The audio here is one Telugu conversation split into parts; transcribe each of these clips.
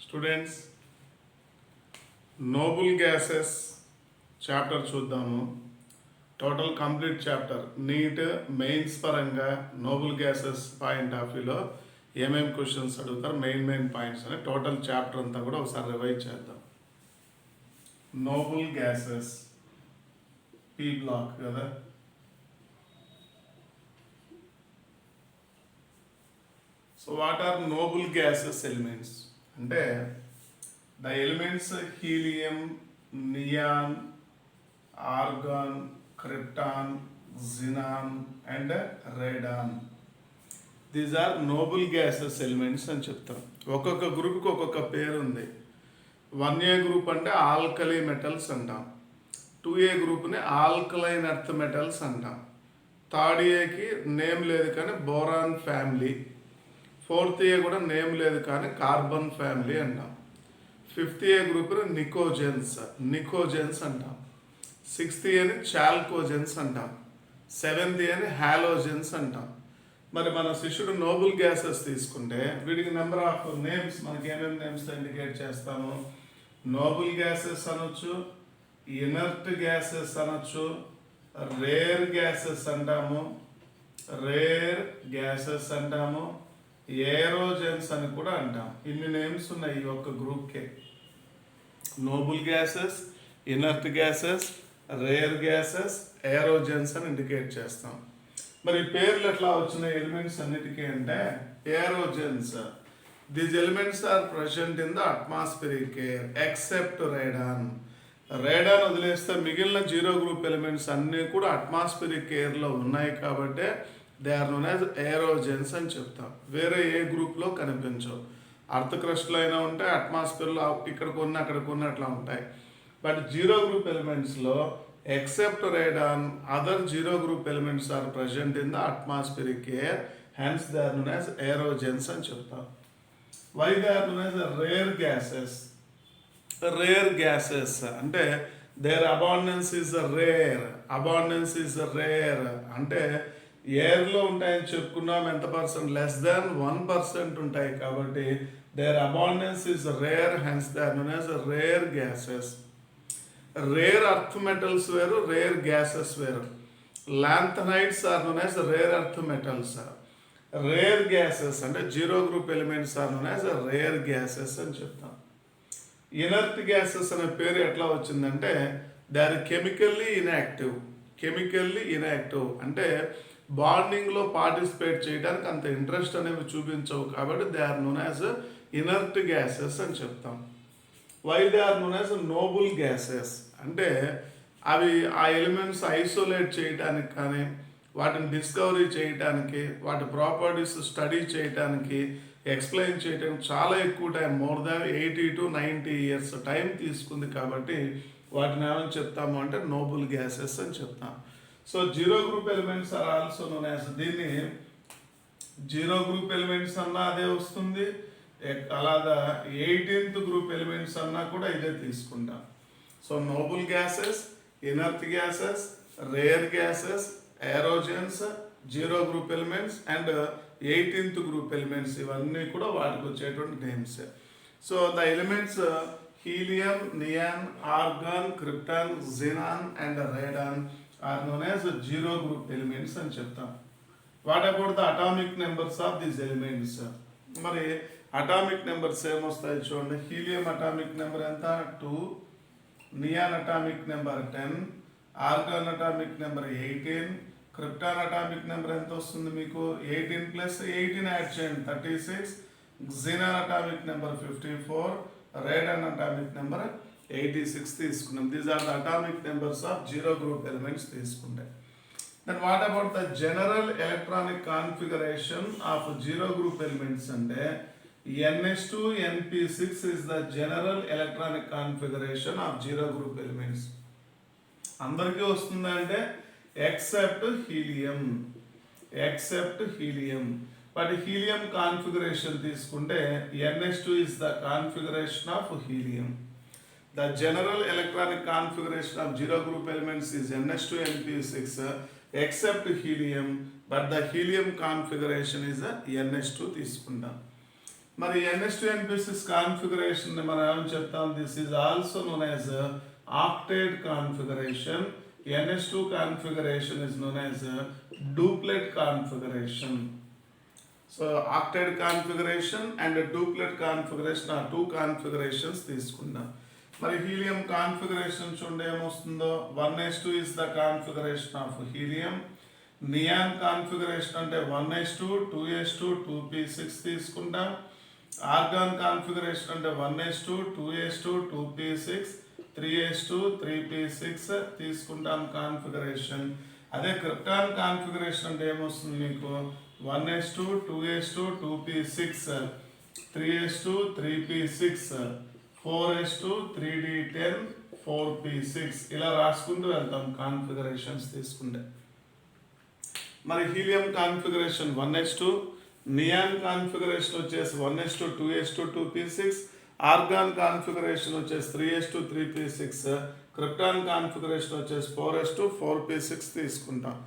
స్టూడెంట్స్, నోబుల్ గ్యాసెస్ చాప్టర్ చూద్దాము. Total complete chapter NEET mains పరంగా నోబుల్ గ్యాసెస్ పాయింట్ ఆఫ్ వ్యూలో ఏమేమి క్వశ్చన్స్ అడుగుతారు, మెయిన్ పాయింట్స్ అని టోటల్ చాప్టర్ అంతా కూడా ఒకసారి రివైజ్ చేద్దాం. నోబుల్ గ్యాసెస్ పీ బ్లాక్ కదా. So what are noble gases elements అంటే the elements helium, neon, argon, krypton, xenon and radon. These are noble gases elements అని చెప్తాం. ఒక్కొక్క గ్రూప్కి ఒక్కొక్క పేరు ఉంది. 1A గ్రూప్ అంటే ఆల్కలీ మెటల్స్ అంటాం. 2A గ్రూప్ని ఆల్కలైన్ ఎర్త్ మెటల్స్ అంటాం. 3rd Aకి నేమ్ లేదు కానీ బోరాన్ ఫ్యామిలీ. 4th A కూడా నేమ్ లేదు కానీ కార్బన్ ఫ్యామిలీ అంటాం. 5th A గ్రూప్ని నికోజెన్స్ అంటాం. 6th Aని చాల్కోజెన్స్ అంటాం. 7th Aని హాలోజెన్స్ అంటాం. మరి మన శిష్యుడు నోబుల్ గ్యాసెస్ తీసుకుంటే వీడికి నెంబర్ ఆఫ్ నేమ్స్ మనకి ఏమేమి నేమ్స్ ఇండికేట్ చేస్తాము. నోబుల్ గ్యాసెస్ అనొచ్చు, ఇనర్ట్ గ్యాసెస్ అనొచ్చు, రేర్ గ్యాసెస్ అంటాము, ఏరోజెన్స్ అని కూడా అంటాం. ఇన్ని నేమ్స్ ఉన్నాయి ఈ ఒక్క గ్రూప్కే. Noble gases, inert gases, rare gases, aerogens అని ఇండికేట్ చేస్తాం. మరి పేర్లు ఎట్లా వచ్చినాయి ఎలిమెంట్స్ అన్నిటికీ అంటే aerogens. These elements are present in the atmospheric air except radon. Radon వదిలేస్తే మిగిలిన 0 గ్రూప్ ఎలిమెంట్స్ అన్నీ కూడా అట్మాస్ఫిరిక్ ఎయిర్లో ఉన్నాయి కాబట్టి they are known as aerogens అని చెప్తాం. వేరే ఏ గ్రూప్లో కనిపించవు. అర్త్ క్రస్ట్లో అయినా ఉంటాయి, అట్మాస్ఫియర్లో ఇక్కడ కొన్ని అక్కడ కొన్ని అట్లా ఉంటాయి. బట్ 0 గ్రూప్ ఎలిమెంట్స్లో except radon other 0 group elements are present in the atmospheric air, hence they are known as aerogens అని చెప్తాం. Why they are known as rare gases. Rare gases అంటే దేర్ అబాండెన్స్ ఈజ్ రేర్ అంటే ఎయిర్లో ఉంటాయని చెప్పుకున్నాం. ఎంత పర్సెంట్? లెస్ దాన్ 1% ఉంటాయి కాబట్టి their abundance is rare, hence they are known as rare gases. Rare earth metals వేరు, రేర్ గ్యాసెస్ వేరు. Lanthanides are known as rare earth metals. Rare gases అంటే 0 group elements are known as rare gases అని చెప్తాం. ఇనర్ట్ గ్యాసెస్ అనే పేరు ఎట్లా వచ్చిందంటే దే ఆర్ కెమికల్లీ ఇన్యాక్టివ్ అంటే బాండింగ్లో పార్టిసిపేట్ చేయడానికి అంత ఇంట్రెస్ట్ అనేవి చూపించవు కాబట్టి they are known as inert gases అని చెప్తాం. Why they are known as noble gases అంటే అవి ఆ ఎలిమెంట్స్ ఐసోలేట్ చేయడానికి కానీ వాటిని డిస్కవరీ చేయడానికి, వాటి ప్రాపర్టీస్ స్టడీ చేయడానికి, ఎక్స్ప్లెయిన్ చేయడానికి చాలా ఎక్కువ time, more than 80 to 90 years time తీసుకుంది కాబట్టి వాటిని ఏమని చెప్తాము అంటే నోబుల్ గ్యాసెస్ అని చెప్తాం. So 0 group elements are also known as, దీన్ని 0 గ్రూప్ ఎలిమెంట్స్ అన్నా అదే వస్తుంది, అలాగా 18th గ్రూప్ ఎలిమెంట్స్ అన్నా కూడా ఇదే తీసుకుంటాం. So noble gases, inert gases, rare gases, aerogens, 0 group elements and 18th group elements ఇవన్నీ కూడా వాటికి వచ్చేటువంటి names. So the elements helium, neon, argon, krypton, xenon and radon are known as 0 group elements అని చెప్తాం. What about the atomic numbers of these elements? మరి అటామిక్ నెంబర్స్ ఏమొస్తాయి చూడండి. హీలియం అటామిక్ నెంబర్ ఎంత? 2. Neon atomic number 10. Argon atomic number 18. Krypton atomic number ఎంత వస్తుంది మీకు? 18 + 18 యాడ్ చేయండి 36. Xenon atomic number 54. Radon atomic number 86 తీసుకున్నాం. These are the atomic numbers of 0 group elements తీసుకుంటే. Then what about the general electronic configuration of 0 group elements అంటే NH2 NP6 is the general electronic configuration of 0 group elements. అందరికీ వస్తుందా అంటే except helium. But helium configuration తీసుకుంటే NH2 is the configuration of helium. The general electronic configuration of 0 group elements is NH2 NP6 except helium, but the helium configuration is NH2 తీసుకుంటాం. మరి NH2NP6 కాన్ఫిగరేషన్ మనం ఏమని చెప్తాం, this is also known as octet configuration. NH2 configuration is known as duplet configuration. So octet configuration and duplet configuration ఆ 2 కాన్ఫిగరేషన్స్ తీసుకుందాం. మరి హీలియం కాన్ఫిగరేషన్ చూడండి ఏమొస్తుందో, 1s2 is the configuration of helium. Neon configuration అంటే 1s2 2s2 2p6 తీసుకుంటాం. ఆర్గాన్ కాన్ఫిగరేషన్ అంటే 1s2 2s2 2p6 3s2 3p6 తీసుకుంటాం కాన్ఫిగరేషన్. అదే క్రిప్టాన్ కాన్ఫిగరేషన్ అంటే ఏమొస్తుంది మీకు, 1s2 2s2 2p6 3s2 3p6 4s2 3d10 4p6 ఇలా రాసుకుంటూ వెళ్తాం కాన్ఫిగరేషన్స్ తీసుకుంటే. మరి helium configuration 1s2, neon configuration వచ్చేసి 1s2 2s2 2p6, organ configuration వచ్చేసి 3s2 3p6, క్రిప్టాన్ కాన్ఫిగరేషన్ వచ్చేసి 4s2 4p6 తీసుకుంటాం.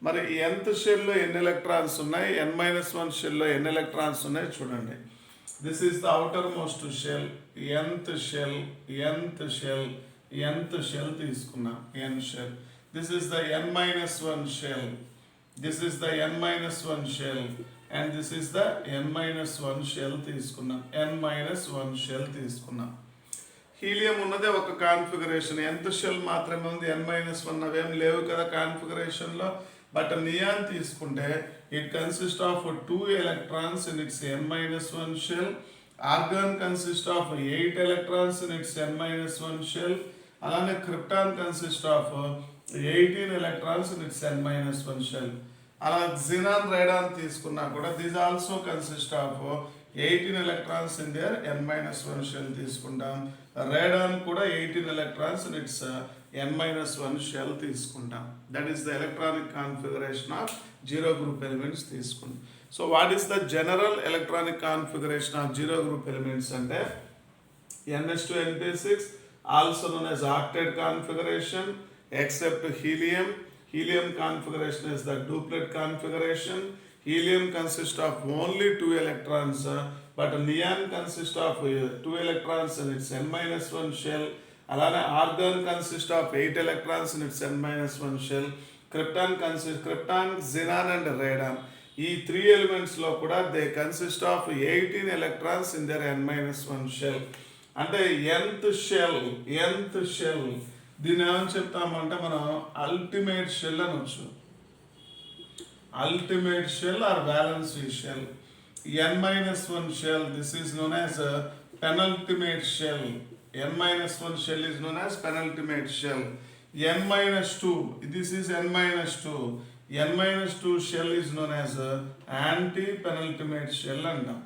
మరి nth షెల్లో ఎన్ని ఎలక్ట్రాన్స్ ఉన్నాయి, n-1 షెల్లో ఎన్ని ఎలక్ట్రాన్స్ ఉన్నాయి చూడండి. This is the outermost shell, nth shell తీసుకున్నాం, n shell. This is the n-1 shell, this is the n-1 shell and this is the n-1 shell తీసుకున్నాం, n-1 షెల్ తీసుకున్నాం. హీలియం ఉన్నదే ఒక కాన్ఫిగరేషన్, nth షెల్ మాత్రమే ఉంది, n-1 అవేం లేవు కదా కాన్ఫిగరేషన్లో. బట్ నియాన్ తీసుకుంటే it consist of 2 electrons in its n-1 shell. Argon consist of 8 electrons in its n-1 shell. అలానే krypton consist of 18 electrons in its n-1 shell. అలా జినాన్ రేడాన్ తీసుకున్నా కూడా this also consist of 18 electrons in their n-1 shell తీసుకుంటాం. రేడాన్ కూడా 18 electrons in its n-1 shell తీసుకుంటాం. That is the electronic configuration of zero group elements తీసుకుంటాం. So what is the general electronic configuration of zero group elements అంటే NH2NP6 also known as octet configuration except helium. Helium configuration is the duplet configuration. Helium consists of only 2 electrons, but neon consists of 2 electrons in its n-1 shell. Alana argon consists of 8 electrons in its n-1 shell. Krypton, xenon and radon. These 3 elements lo kuda they consist of 18 electrons in their n-1 shell. అంటే nth షెల్ దీన్ని ఏమని చెప్తామంటే మనం అల్టిమేట్ షెల్ అనొచ్చు. Ultimate shell or balanced shell. n-1 shell this is known as penultimate shell. n-1 shell is known as penultimate shell. n-2 this is n-2. n-2 shell is known as anti penultimate shell అంటాం.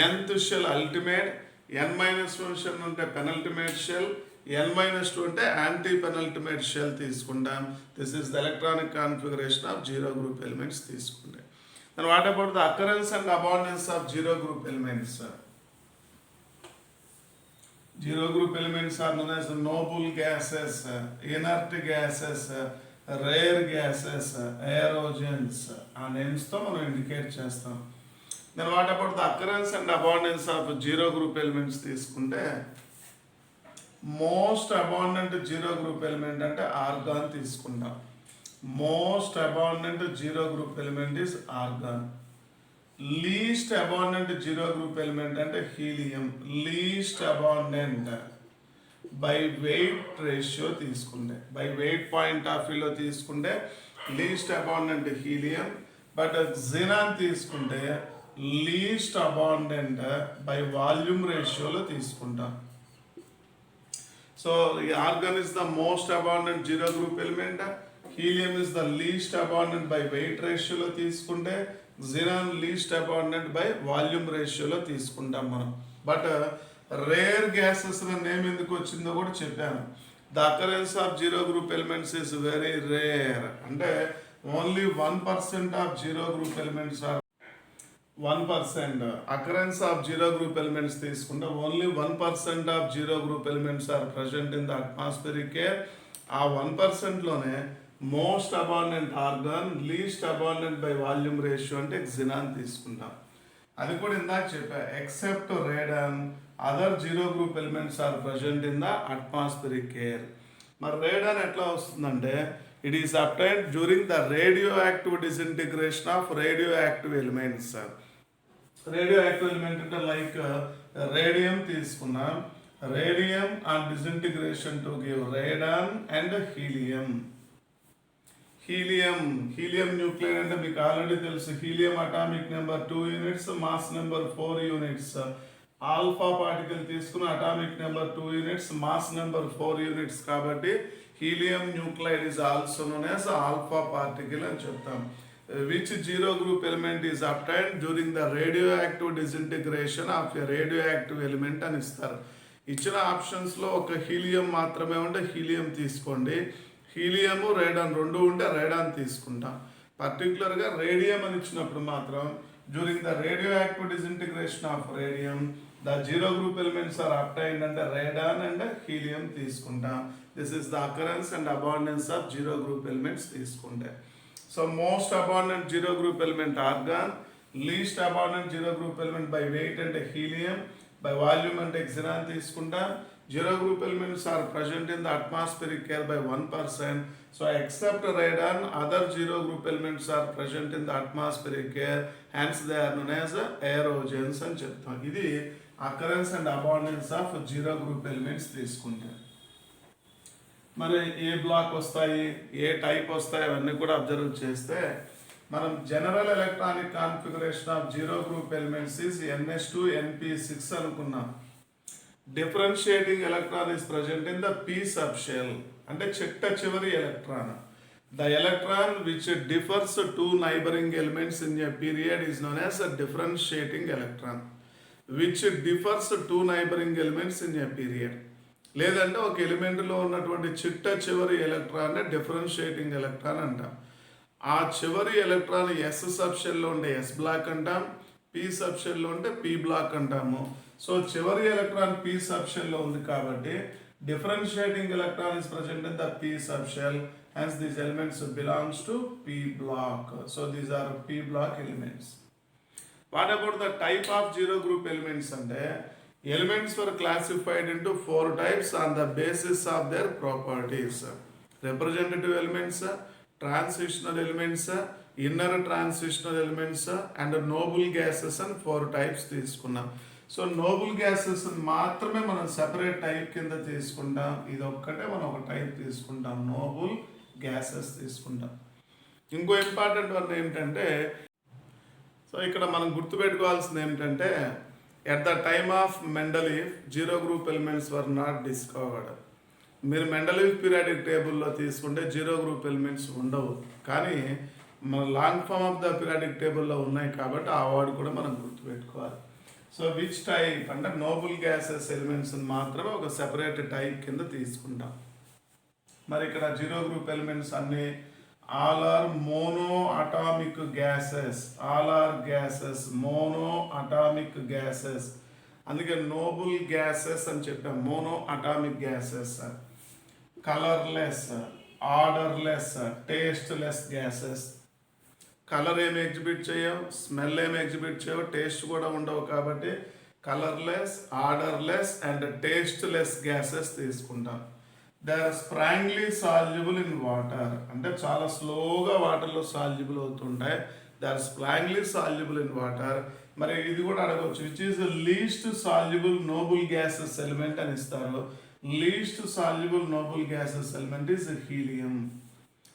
nth shell ultimate, n-1 shell అంటే పెనల్టిమేట్ షెల్, n-2 అంటే యాంటీ పెనల్టిమేట్ షెల్ తీసుకుంటాం. This is the electronic configuration of zero group elements తీసుకుంటాం. Then what about the occurrence and abundance of zero group elements? Zero group elements are known as noble gases, inert gases, rare gases, aerogens. ఆ నేమ్స్తో మనం ఇండికేట్ చేస్తాం. Then what about the occurrence and abundance of zero group elements తీసుకుంటే most abundant zero group element అంటే ఆర్గాన్ తీసుకుంటాం. Most abundant zero group element is argon. Least abundant zero group element అంటే helium. Least abundant by weight ratio తీసుకుంటే, బై వెయిట్ పాయింట్ ఆఫ్ వ్యూలో తీసుకుంటే least abundant helium. But xenon తీసుకుంటే లీస్ట్ అబాండెంట్ బై వాల్యూమ్ రేషియోలో తీసుకుంటాం. So argon is the most abundant zero group element. Helium is the least abundant by weight ratio లో తీసుకుంటే, xenon least abundant by volume ratio లో తీసుకుంటాం మనం. బట్ రేర్ గ్యాసెస్ నేమ్ ఎందుకు వచ్చిందో కూడా చెప్పాను. The occurrence of zero group elements is very rare. అంటే only 1% of zero group elements are 1%. Occurrence of zero group elements తీసుకుంటే only 1% of zero group elements are present in the atmospheric air. ఆ 1%లోనే most abundant argon, least abundant by volume ratio అంటే జినాన్ తీసుకుంటాం. అది కూడా ఇందాక చెప్పా, except radon other zero group elements are present in the atmospheric air. మరి రేడాన్ ఎట్లా వస్తుందంటే it is obtained during the radioactive disintegration of radioactive elements. Radioactive element అంటే లైక్ రేడియం తీసుకున్నాం, radium and disintegration to give radon and helium. Helium nuclear అంటే మీకు ఆల్రెడీ తెలుసు, helium atomic number 2 units, mass number 4 units. Alpha particle తీసుకున్న atomic number 2 units, mass number 4 units. కాబట్టి helium nuclide is also known as alpha particle అని చెప్తాం. Which zero group element is obtained during the radioactive disintegration of a radio active element అని ఇస్తారు. ఇచ్చిన ఆప్షన్స్లో ఒక హీలియం మాత్రమే ఉంటే హీలియం తీసుకోండి, హీలియము రేడాన్ రెండు ఉంటే రేడాన్ తీసుకుంటాం. పర్టికులర్గా రేడియం అని ఇచ్చినప్పుడు మాత్రం during the radioactive disintegration of radium the zero group elements are obtained అంటే రేడాన్ అండ్ హీలియం తీసుకుంటాం. This is the occurrence and abundance of zero group elements తీసుకుంటే. So most abundant zero group element argon, least abundant zero group element by weight అంటే హీలియం, బై వాల్యూమ్ అంటే xenon తీసుకుంటాం. Zero group elements are present in the atmospheric air by 1%. So except radon, other zero group elements are present in the atmospheric air. Hence they are known as aerogens అని చెప్తాం. ఇది occurrence and abundance of zero group elements తీసుకుంటాం. మరి ఏ బ్లాక్ వస్తాయి, ఏ టైప్ వస్తాయి అవన్నీ కూడా అబ్జర్వ్ చేస్తే మనం general electronic configuration of zero group elements is NH2 NP6 అనుకున్నాం. Differentiating electron is present in the P subshell అంటే చిట్ట చివరి electron. The electron which differs to neighbouring elements in a period is known as a differentiating electron. Which differs to neighbouring elements in a period, లేదంటే ఒక ఎలిమెంట్లో ఉన్నటువంటి చిట్ట చివరి ఎలక్ట్రాన్ డిఫరెన్షియేటింగ్ ఎలక్ట్రాన్ అంటాం. ఆ చివరి ఎలక్ట్రాన్ ఎస్ సబ్షెల్లో ఉండే ఎస్ బ్లాక్ అంటాం, పీ సబ్షెల్లో ఉంటే పీ బ్లాక్ అంటాము. సో చివరి ఎలక్ట్రాన్ పీ సబ్షెల్లో ఉంది కాబట్టి differentiating electron is present in the p subshell. Hence these elements belongs to p block. So these are p block elements. What about the type of zero group elements అంటే elements were classified into 4 types on the basis of their properties. Representative elements, transitional elements, inner transitional elements and Nobel gases అని 4 types తీసుకున్నాం. సో నోబుల్ గ్యాసెస్ మాత్రమే మనం సెపరేట్ టైప్ కింద తీసుకుంటాం. ఇది ఒక్కటే మనం ఒక టైప్ తీసుకుంటాం, నోబుల్ గ్యాసెస్ తీసుకుంటాం. ఇంకో ఇంపార్టెంట్ వన్ ఏమిటంటే, సో ఇక్కడ మనం గుర్తుపెట్టుకోవాల్సింది ఏమిటంటే at the time of Mendeleev zero group elements were not discovered. మీరు మెండలీఫ్ పీరియాడిక్ టేబుల్లో తీసుకుంటే జీరో గ్రూప్ ఎలిమెంట్స్ ఉండవు, కానీ మన long form of the periodic టేబుల్లో ఉన్నాయి కాబట్టి ఆ వర్డ్ కూడా మనం గుర్తుపెట్టుకోవాలి. సో విచ్ టైప్ అంటే నోబుల్ గ్యాసెస్ ఎలిమెంట్స్ మాత్రమే ఒక సెపరేట్ టైప్ కింద తీసుకుంటాం. మరి ఇక్కడ జీరో గ్రూప్ ఎలిమెంట్స్ అన్ని all are monoatomic gases, all are gases, monoatomic gases. అందుకే నోబుల్ గ్యాసెస్ అని చెప్పాం, monoatomic gases. Colourless, odourless, tasteless gases. Colour ఏమి ఎగ్జిబిట్ చేయవు, స్మెల్ ఏమి ఎగ్జిబిట్ చేయవు, టేస్ట్ కూడా ఉండవు. కాబట్టి colourless, odourless and tasteless gases తీసుకుంటాం. They are sparingly soluble in water అంటే చాలా స్లోగా వాటర్లో సాల్యుబుల్ అవుతుంటాయి. They are sparingly soluble in water. మరి ఇది కూడా అడగవచ్చు, which is least soluble noble gases element అని ఇస్తారు. Least soluble noble gases element is helium.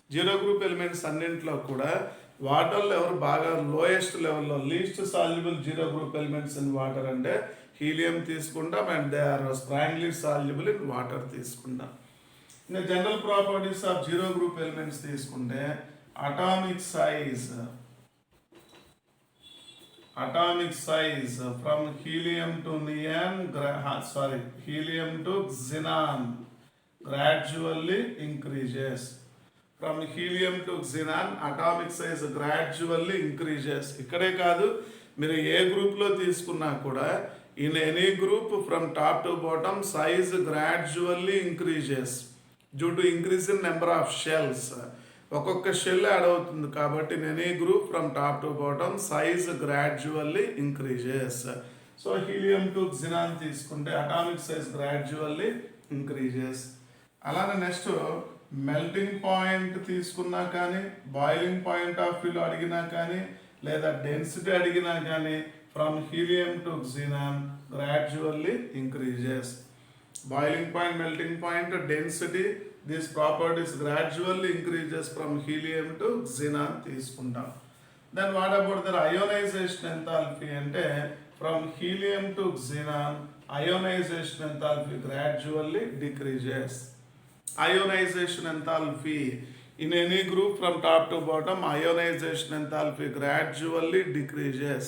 Zero group elements అన్నింటిలో కూడా వాటర్లో ఎవరు బాగా లోయెస్ట్ లెవెల్లో least soluble zero group elements in water అంటే హీలియం తీసుకుంటాం and they are sparingly soluble in water తీసుకుంటాం. ఇంకా general properties of zero group elements తీసుకుంటే atomic size from helium to helium to xenon gradually increases. From helium to xenon atomic size gradually increases. ఇక్కడే కాదు, మీరు ఏ గ్రూప్లో తీసుకున్నా కూడా in any group from top to bottom size gradually increases due to increase in number of shells. ఒక్కొక్క షెల్ యాడ్ అవుతుంది కాబట్టి in any group from top to bottom size gradually increases. So helium to xenon తీసుకుంటే అటామిక్ సైజ్ గ్రాడ్యువల్లీ ఇంక్రీజెస్. అలానే నెక్స్ట్ మెల్టింగ్ పాయింట్ తీసుకున్నా కానీ, బాయిలింగ్ పాయింట్ ఆఫ్ వ్యూలో అడిగినా కానీ, లేదా డెన్సిటీ అడిగినా కానీ from helium to xenon gradually increases. Boiling point, melting point, density, these properties gradually increases from helium to xenon తీసుకుంటాం. Then what about the ionization enthalpy అంటే from helium to xenon ionization enthalpy gradually decreases. Ionization enthalpy in any group from top to bottom, ionization enthalpy gradually decreases.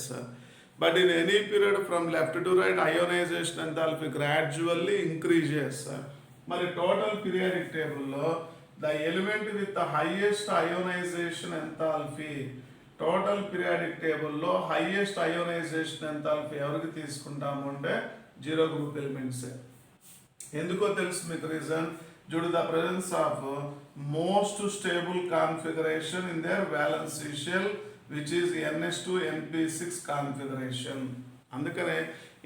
But in any period from left to right, ionization enthalpy gradually increases. మరి టోటల్ పీరియాడిక్ టేబుల్లో the element with the highest ionization enthalpy, total periodic టేబుల్లో హైయెస్ట్ అయోనైజేషన్ ఎంథాల్పీ ఎవరికి తీసుకుంటాము అంటే జీరో గ్రూప్ ఎలిమెంట్స్. ఎందుకో తెలుసు మీకు reason? Due to the presence of most stable configuration in their valency shell which is ns2 np6 configuration. అందుకనే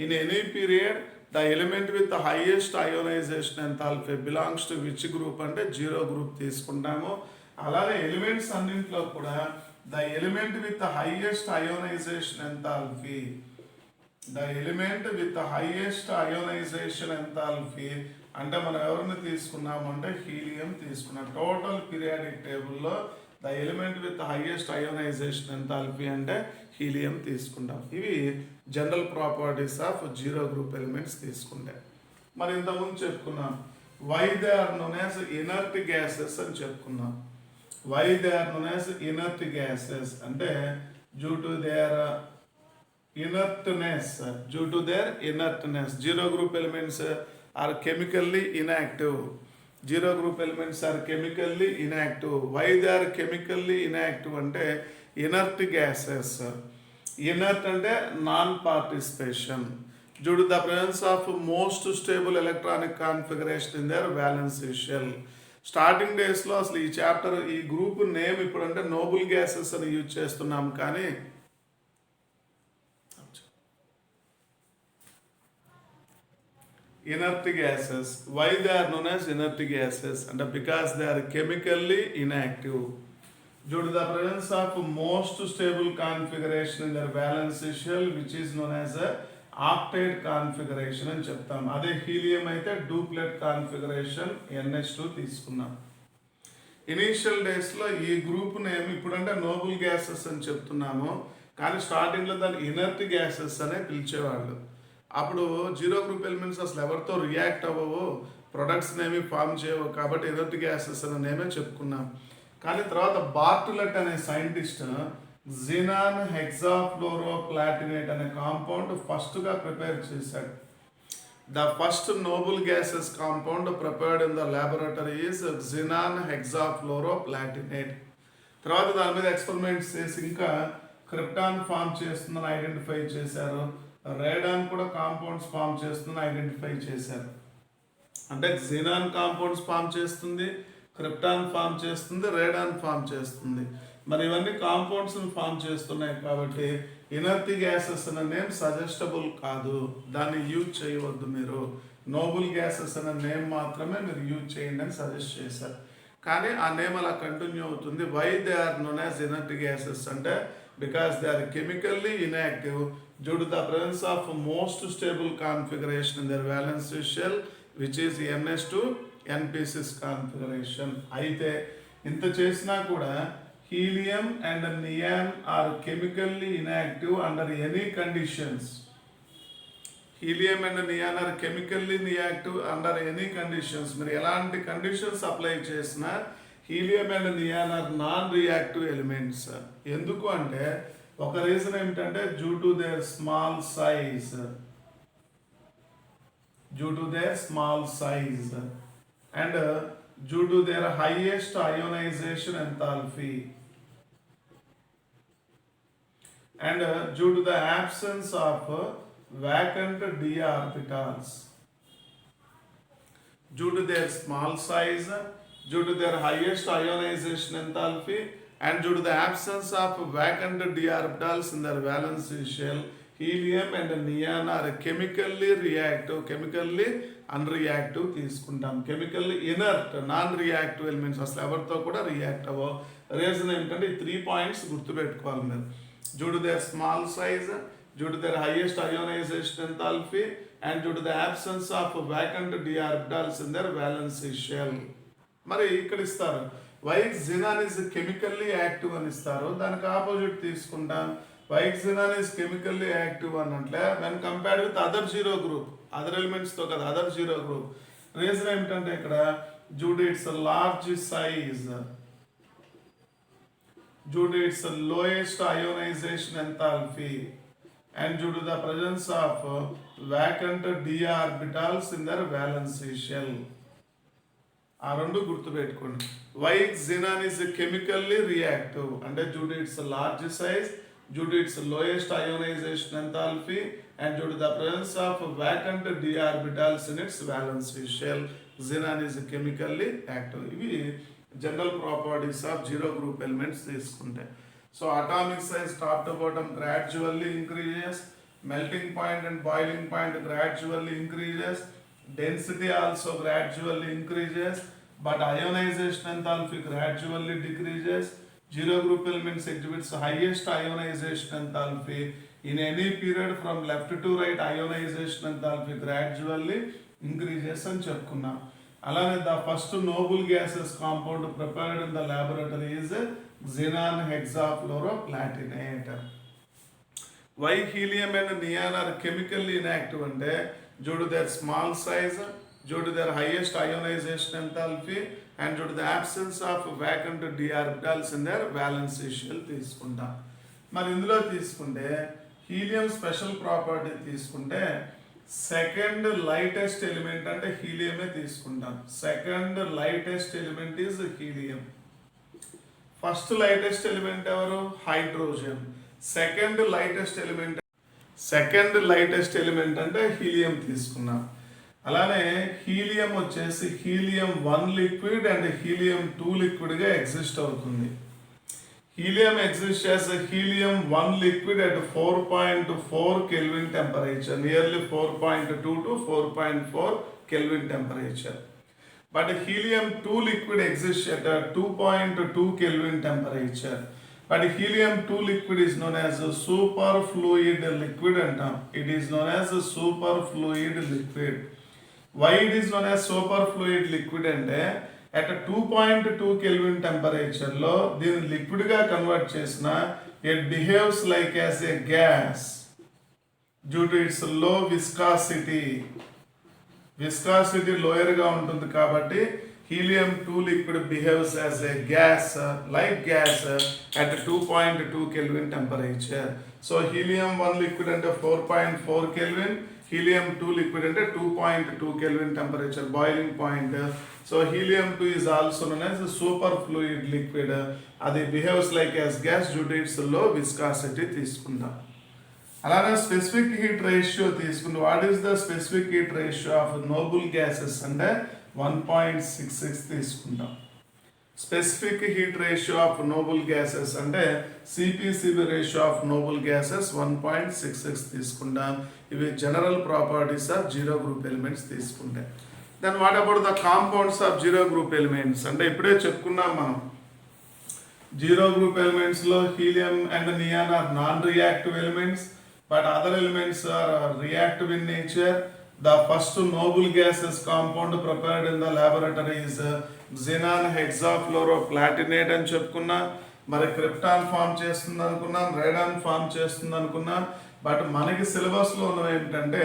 in any period the element with the highest ionization enthalpy belongs to which group అంటే జీరో గ్రూప్ తీసుకుంటాము. అలానే ఎలిమెంట్స్ అన్నింటిలో కూడా the element with the highest ionization enthalpy, the element with the highest ionization enthalpy అంటే మనం ఎవరిని తీసుకున్నాము అంటే హీలియం తీసుకున్నాం. టోటల్ పీరియాడిక్ టేబుల్లో the element with highest ionization enthalpy అంటే హీలియం తీసుకుంటాం. ఇవి general properties of zero group elements తీసుకుంటే. మరి ఇంతకుముందు చెప్పుకున్నాం why they are known as inert gases అని చెప్పుకున్నాం. Why they are known as inert gases అంటే due to their inertness, due to their inertness. Zero group elements are chemically inactive. Zero group elements are chemically inactive. Why they are chemically inactive అంటే inert gases. Inert అంటే non participation due to the presence of most stable electronic configuration in their valency shell. Starting డేస్లో అసలు ఈ చాప్టర్ ఈ గ్రూప్ నేమ్ ఇప్పుడు అంటే నోబుల్ గ్యాసెస్ అని యూజ్ చేస్తున్నాం. కానీ inert gases, why they are known as inert gases and because they are chemically inactive due to the presence of most stable configuration in their valency shell which is known as a octet configuration అని చెప్తాం. అదే హీలియం అయితే డూప్లెట్ కాన్ఫిగరేషన్ ns2 తీసుకున్నాం. ఇనీషియల్ డేస్లో ఈ గ్రూప్ నేమ్ ఇప్పుడంటే నోబుల్ గ్యాసెస్ అని చెప్తున్నాము, కానీ స్టార్టింగ్లో దాన్ని ఇనర్ట్ గ్యాసెస్ అనే పిలిచేవాళ్ళు. అప్పుడు జీరో గ్రూప్ ఎలిమెంట్స్ అసలు ఎవరితో రియాక్ట్ అవ్వవు, ప్రొడక్ట్స్ నేమి ఫామ్ చేయవు, కాబట్టి ఇనర్ట్ గ్యాసెస్ అనే నేమే చెప్పుకున్నాం. కానీ తర్వాత బార్టులెట్ అనే సైంటిస్ట్ జినాన్ హెక్సాఫ్లోరోప్లాటినేట్ అనే కాంపౌండ్ ఫస్ట్గా ప్రిపేర్ చేశాడు. The first noble gases compound prepared in the laboratory is xenon hexafluoroplatinate. తర్వాత దాని మీద ఎక్స్పెరిమెంట్స్ చేసి ఇంకా క్రిప్టాన్ ఫామ్ చేస్తుందని ఐడెంటిఫై చేశారు. రేడాన్ కూడా కాంపౌండ్స్ ఫామ్ చేస్తుందని ఐడెంటిఫై చేశారు. అంటే జినాన్ కాంపౌండ్స్ ఫామ్ చేస్తుంది, క్రిప్టాన్ ఫామ్ చేస్తుంది, రేడాన్ ఫామ్ చేస్తుంది. మరి ఇవన్నీ కాంపౌండ్స్ని ఫామ్ చేస్తున్నాయి కాబట్టి ఇనర్ట్ గ్యాసెస్ అనే నేమ్ సజెస్టబుల్ కాదు, దాన్ని యూజ్ చేయవద్దు. మీరు నోబుల్ గ్యాసెస్ అనే నేమ్ మాత్రమే మీరు యూజ్ చేయండి అని సజెస్ట్ చేశారు. కానీ ఆ నేమ్ అలా కంటిన్యూ అవుతుంది. Why they are known as inert gases అంటే because they are chemically inactive due to the presence of most stable configuration in their valency shell which is ns2 np6 configuration. అయితే ఇంత చేసినా కూడా helium and neon are chemically inactive under any conditions. Helium and neon are chemically inactive under any conditions. మీరు ఎలాంటి కండిషన్స్ అప్లై చేసినా helium and neon are non reactive elements. ఎందుకు అంటే ఒక రీజన్ ఏమిటంటే due to their small size, due to their small size and due to their highest ionization enthalpy and due to the absence of vacant d orbitals. Due to their small size due to their highest ionization enthalpy and due to the absence of vacant d orbitals in their valence shell, helium and neon are chemically unreactive తీసుకుంటాం. Chemically inert non reactive elements అసలు ఎవరితో కూడా రియాక్ట్ అవ్వో. రీజన్ ఏంటంటే ఈ 3 పాయింట్స్ గుర్తుపెట్టుకోవాలి మీరు. Due to their small size, due to their highest ionization enthalpy and due to the absence of vacant d orbitals in their valence shell. మరి ఇక్కడ ఇస్తారు why xenon is chemically active అని ఇస్తారు. దానికి ఆపోజిట్ తీసుకుంటాం. Why xenon is chemically active అన్నట్లే when compared with other zero group, other ఎలిమెంట్స్తో కదా అదర్ జీరో గ్రూప్. రీజన్ ఏమిటంటే ఇక్కడ due to its large size, due to its lowest ionization enthalpy and due to the presence of vacant d orbitals in their valency shell. ఆ రెండు గుర్తుపెట్టుకోండి. Why xenon is chemically reactive అంటే due to its large size, due to its lowest ionization enthalpy and due to the presence of vacant d orbitals in its valency shell, xenon is chemically active. ఇవి general properties of zero group elements తీసుకుంటే. So atomic size top to bottom gradually increases, melting point and boiling point gradually increases, density also gradually increases, but ionization enthalpy gradually decreases. Zero group elements exhibits highest ionization enthalpy in any period from left to right. Ionization enthalpy gradually increases అని చెప్పుకున్నాం. అలానే the first noble gases compound prepared in the laboratory is xenon hexafluoroplatinate. Why helium and neon are chemically inactive అంటే due to their small size, due to their highest ionization enthalpy and due to the absence of vacant d orbitals in their valence shell తీసుకుంటాం. మరి ఇందులో తీసుకుంటే హీలియం స్పెషల్ ప్రాపర్టీ తీసుకుంటే సెకండ్ లైటెస్ట్ ఎలిమెంట్ అంటే హీలియమే తీసుకుంటాం. Second lightest element is helium. First lightest element ఎవరు? హైడ్రోజన్. సెకండ్ లైటెస్ట్ ఎలిమెంట్ అంటే హీలియం తీసుకున్నాం. అలానే హీలియం వచ్చేసి హీలియం 1 లిక్విడ్ అండ్ హీలియం 2 లిక్విడ్గా ఎగ్జిస్ట్ అవుతుంది. Helium exists as a helium 1 liquid at 4.4 Kelvin temperature, nearly 4.2 to 4.4 Kelvin temperature. But helium 2 liquid exists at a 2.2 Kelvin temperature. But helium 2 liquid is known as a superfluid liquid and it is known as a superfluid liquid. Why it is known as superfluid liquid అంటే at a 2.2 Kelvin temperature లో దీన్ని లిక్విడ్ గా కన్వర్ట్ చేసిన it behaves like as a gas due to its low viscosity. Viscosity lower గా ఉంటుంది కాబట్టి helium 2 liquid behaves as a gas like gas at 2.2 Kelvin temperature. So helium 1 liquid అంటే 4.4 Kelvin, helium 2 liquid అంటే 2.2 Kelvin temperature boiling point. So helium 2 is also known as a superfluid liquid. అది behaves like as gas due to its low viscosity తీసుకుందాం. అలానే స్పెసిఫిక్ హీట్ రేషియో తీసుకుంటే what is the specific heat ratio of noble gases అంటే 1.66 తీసుకుంటాం. Specific heat ratio of noble gases అంటే CP CV ratio of noble gases 1.66 తీసుకుంటాం. ఇవి general properties of zero group elements తీసుకుంటే. Then what about the compounds of zero group elements అంటే ఇప్పుడే చెప్పుకున్నాం మనం. జీరో గ్రూప్ ఎలిమెంట్స్లో helium and neon are non reactive elements but other elements are reactive in nature. The first noble gases compound prepared in the laboratory is xenon hexafluoroplatinate అని చెప్పుకున్నా. మరి క్రిప్టాన్ ఫామ్ చేస్తుంది అనుకున్నాం, రేడాన్ ఫామ్ చేస్తుంది అనుకున్నాం. బట్ మనకి సిలబస్లో ఉన్నవి ఏంటంటే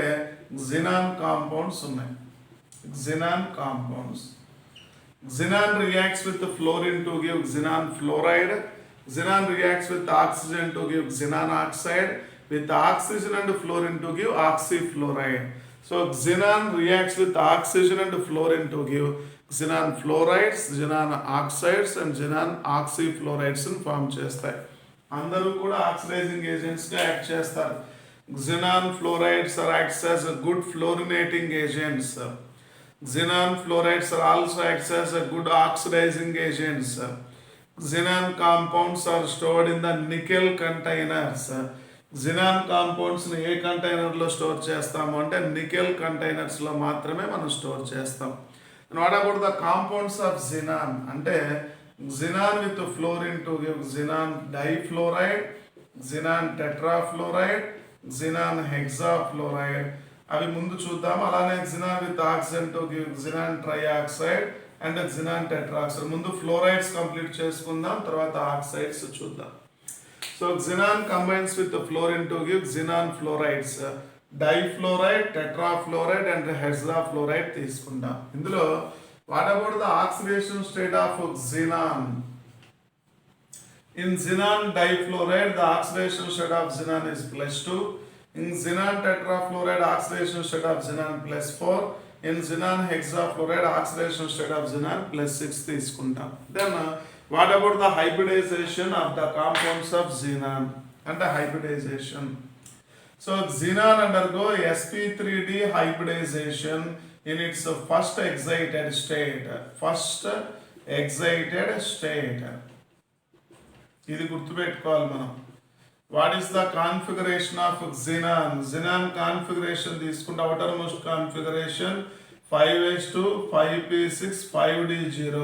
xenon కాంపౌండ్స్ ఉన్నాయి. Xenon reacts with the fluorine to give xenon fluoride. Xenon reacts with oxygen to give xenon oxide. With oxygen and fluorine to give oxyfluoride. So xenon reacts with oxygen and fluorine to give xenon fluorides, xenon oxides and xenon oxyfluorides ని ఫామ్ చేస్తాయి. అందరూ కూడా ఆక్సిడైజింగ్ ఏజెంట్స్ గా యాక్ట్ చేస్తారు. xenon fluorides are acts as a good fluorinating agents. Xenon fluorides are also acts as a good oxidizing agents. Xenon compounds are stored in the nickel containers. Xenon compounds ని ఏ కంటైనర్లో స్టోర్ చేస్తాము అంటే నికెల్ కంటైనర్స్లో మాత్రమే మనం స్టోర్ చేస్తాం. And what about the compounds of xenon? అంటే xenon with fluorine to give xenon difluoride, xenon tetrafluoride, xenon hexafluoride. అవి ముందు చూద్దాం. అలానే xenon with oxygen to give xenon trioxide and xenon tetroxide. ముందు ఫ్లోరైడ్స్ కంప్లీట్ చేసుకుందాం, తర్వాత ఆక్సైడ్స్ చూద్దాం. So xenon combines with the fluorine to give xenon fluorides, difluoride, tetrafluoride and hexafluoride తీసుకుంటాం. ఇందులో what about the oxidation state of xenon? In xenon difluoride the oxidation state of xenon is +2. In xenon tetrafluoride oxidation state of xenon +4. In xenon hexafluoride oxidation state of xenon +6 తీసుకుంటాం. Then what about the hybridization of the compounds of xenon? And the hybridization. So xenon undergo sp3d hybridization in its first excited state. ఇది గుర్తుపెట్టుకోవాలి మనం. What is the configuration of xenon? Xenon configuration తీసుకుంటే outermost configuration 5s2 5p6 5d0.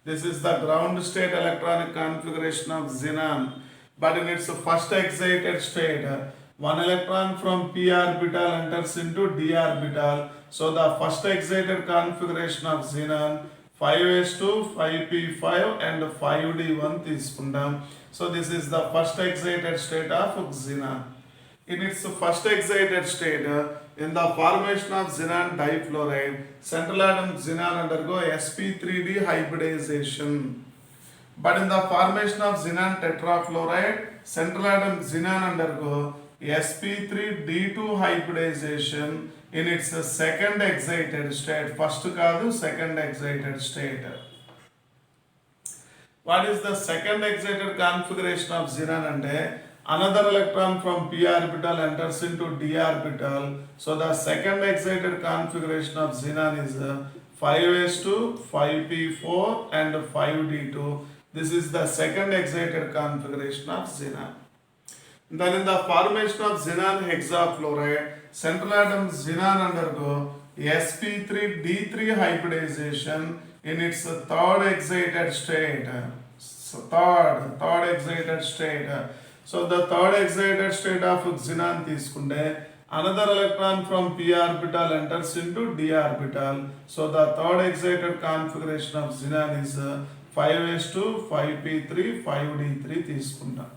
This is the ground state electronic configuration of xenon. But in its first excited state, one electron from p orbital enters into d orbital. So the first excited configuration of xenon 5s2 5p5 and 5d1 తీసుకుంటాం. So this is the first excited state of xenon. In its first excited state, in the formation of xenon difluoride, central atom xenon undergo sp3d hybridization. But in the formation of xenon tetrafluoride, central atom xenon undergo sp3d2 hybridization in its second excited state. First కాదు, second excited state. What is the second excited configuration of xenon అంటే another electron from p orbital enters into d orbital. So the second excited configuration of xenon is 5s2 5p4 and 5d2. This is the second excited configuration of xenon. Then in the formation of xenon hexafluoride, central atom xenon undergo sp3d3 hybridization in its third excited state. Third excited state. So the third excited state of xenon తీసుకుంటే another electron from p orbital enters into d orbital. So the third excited configuration of xenon is 5s2 5p3 5d3 తీసుకుంటాం.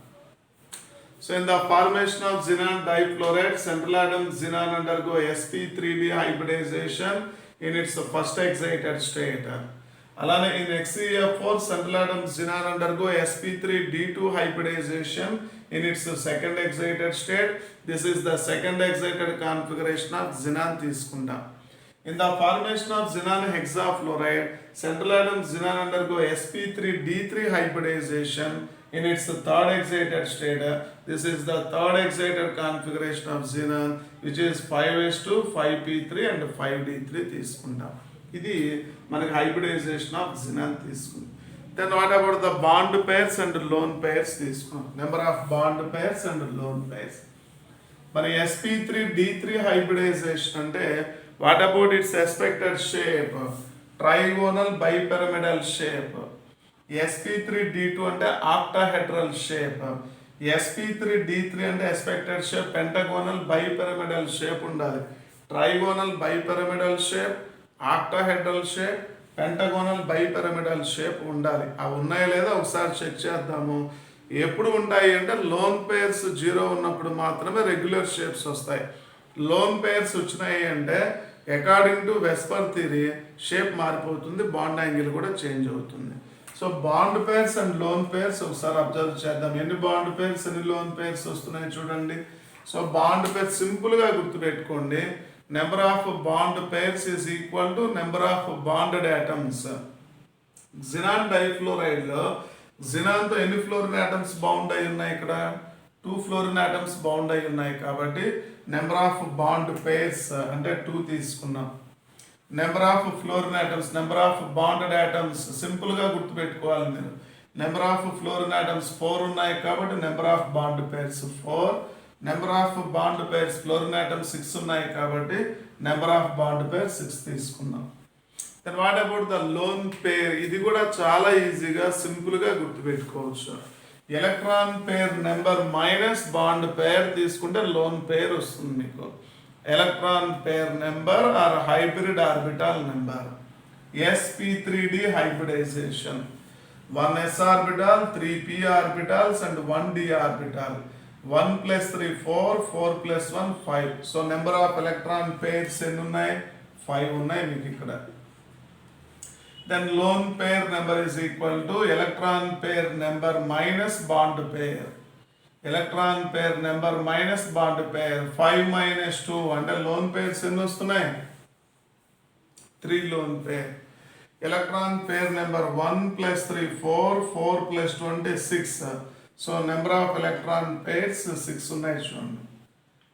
So in the formation of xenon difluoride, central atom xenon undergo sp3d hybridization in its first excited state. అలానే in XeF4, central atom xenon undergo sp3d2 hybridization in its second excited state. This is the second excited configuration of xenon తీసుకుంటాం. In the formation of xenon hexafluoride, central atom xenon undergo sp3d3 hybridization in its third excited state. This is the third excited configuration of xenon, which is 5s2 5p3 and 5d3 తీసుకుంటాం. ఇది మనకి హైబ్రిడైజేషన్ ఆఫ్ xenon తీసుకుంది. Then what about the bond pairs and lone pairs తీసుకున్నాం. Number of bond pairs and lone pairs. మరి sp3d3 హైబ్రిడైజేషన్ అంటే what about its expected shape? Trigonal bipyramidal shape. sp3d2 అంటే ఆక్టాహెడ్రల్ షేప్. sp3d3 అంటే expected shape pentagonal bipyramidal shape ఉండాలి. Trigonal bipyramidal shape, octahedral shape, pentagonal bipyramidal shape ఉండాలి. అవి ఉన్నాయో లేదో ఒకసారి చెక్ చేద్దాము. ఎప్పుడు ఉంటాయి అంటే లోన్ పేర్స్ 0 ఉన్నప్పుడు మాత్రమే రెగ్యులర్ షేప్స్ వస్తాయి. లోన్ పేర్స్ వచ్చినాయి అంటే according to VSEPR theory shape మారిపోతుంది, బాండ్ యాంగిల్ కూడా చేంజ్ అవుతుంది. So bond pairs and lone pairs ఒకసారి అబ్జర్వ్ చేద్దాం. ఎన్ని బాండ్ పేర్స్ ఎన్ని లోన్ పేర్స్ వస్తున్నాయి చూడండి. సో బాండ్ పేర్స్ సింపుల్గా గుర్తుపెట్టుకోండి. Number of bond pairs is equal to number of bonded atoms. xenon డైఫ్లోరైడ్లో xenonతో ఎన్ని ఫ్లోరిన్ ఆటమ్స్ బౌండ్ అయి ఉన్నాయి? ఇక్కడ 2 ఫ్లోరిన్ ఆటమ్స్ బౌండ్ అయి ఉన్నాయి కాబట్టి నెంబర్ ఆఫ్ బాండ్ పేర్స్ అంటే 2 తీసుకున్నాం. Number of fluorine atoms, number of bonded atoms సింపుల్గా గుర్తుపెట్టుకోవాలి మీరు. నెంబర్ ఆఫ్ ఫ్లోరిన్ ఆటమ్స్ 4 ఉన్నాయి కాబట్టి number of bond pairs 4. Number of bond pairs fluorine atoms 6 ఉన్నాయి కాబట్టి నెంబర్ ఆఫ్ బాండ్ పేర్స్ 6 తీసుకుందాం. Then what about the lone pair? ఇది కూడా చాలా ఈజీగా సింపుల్గా గుర్తుపెట్టుకోవచ్చు. Electron pair number minus bond pair తీసుకుంటే లోన్ పేర్ వస్తుంది మీకు. Electron pair number or hybrid orbital number. sp3d hybridization, 1 s orbital, 3 p orbitals and 1 d orbital. 1 plus 3 4, 4 plus 1 5. So number of electron pairs ఎన్ని ఉన్నాయి? 5 ఉన్నాయి మీకు ఇక్కడ. Then lone pair number is equal to electron pair number minus bond pair. Electron pair number minus bond pair 5 minus 2 అంటే లోన్ పేర్స్ ఎన్ని వస్తున్నాయి? 3 lone pair. Electron pair number 1 plus 3 4, 4 plus 26. So number of electron pairs 6 ఉన్నాయి చూడండి.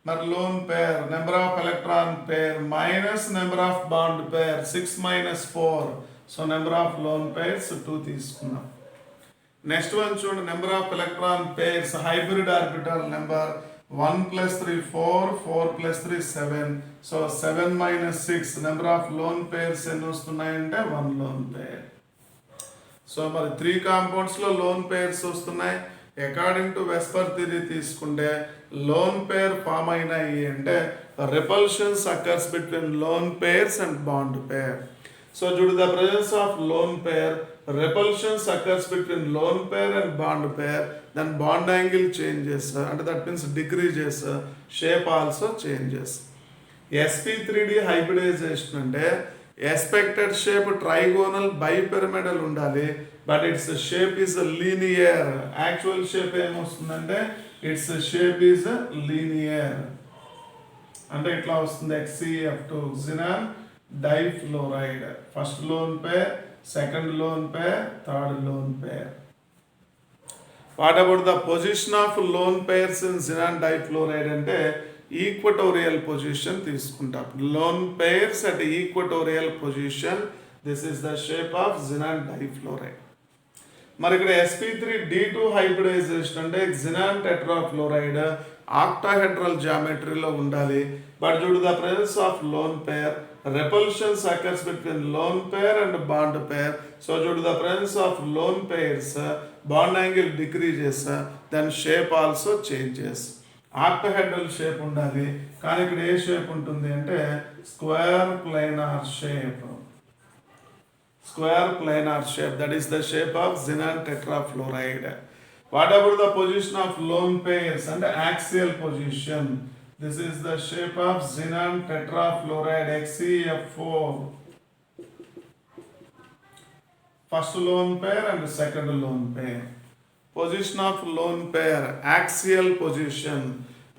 మరి lone pair number of electron pair minus number of bond pair 6 minus 4. So number of lone pairs 2 తీసుకున్నాం. నెక్స్ట్ వన్ చూడండి, number of electron pairs hybrid orbital number 1 plus 3 4, 4 plus 3 7. So 7 minus 6 number of lone pairs ఎన్ని వస్తున్నాయంటే 1 లోన్ పేర్. సో మరి 3 కాంపౌండ్స్లో లోన్ పేర్స్ వస్తున్నాయి. అకార్డింగ్ టు వెస్పర్ థియరీ తీసుకుంటే లోన్ పేర్ ఫామ్ అయినాయి అంటే repulsions occurs between loan pairs and bond pair. So due to the presence of lone pair, repulsions occurs between lone pair and bond pair, then bond angle changes, and that means decreases, shape also changes. sp3d hybridization అంటే ఎక్స్పెక్టెడ్ షేప్ ట్రైగోనల్ బైపిరమిడల్ ఉండాలి, but its shape is linear. Actual shape ఏమొస్తుందంటే ఇట్స్ షేప్ ఈజ్ లీనియర్ అంటే ఇట్లా వస్తుంది. XeF2 xenon difluoride, first lone pair, second lone pair, third lone pair. What about the position of lone pairs in xenon difluoride అంటే ఈక్వటోరియల్ పొజిషన్ తీసుకుంటాం. Lone pairs at equatorial position, this is the shape of xenon difluoride. మరి ఇక్కడ sp3d2 హైబ్రిడైజేషన్ అంటే xenon tetrafluoride ఆక్టాహెడ్రల్ జామెట్రీలో ఉండాలి, but due to the presence of lone pair repulsions occurs between lone pair and bond pair. So due to the presence of lone pairs, bond angle decreases, then shape also changes. Octahedral shape ఉండాలి, కానీ ఇక్కడ ఏ షేప్ ఉంటుంది అంటే square planar shape. Square planar shape, that is the shape of xenon tetrafluoride. What about the position of lone pairs and axial position? This is the shape of xenon tetrafluoride XeF4. First lone pair and second lone pair. Position of lone pair, axial position.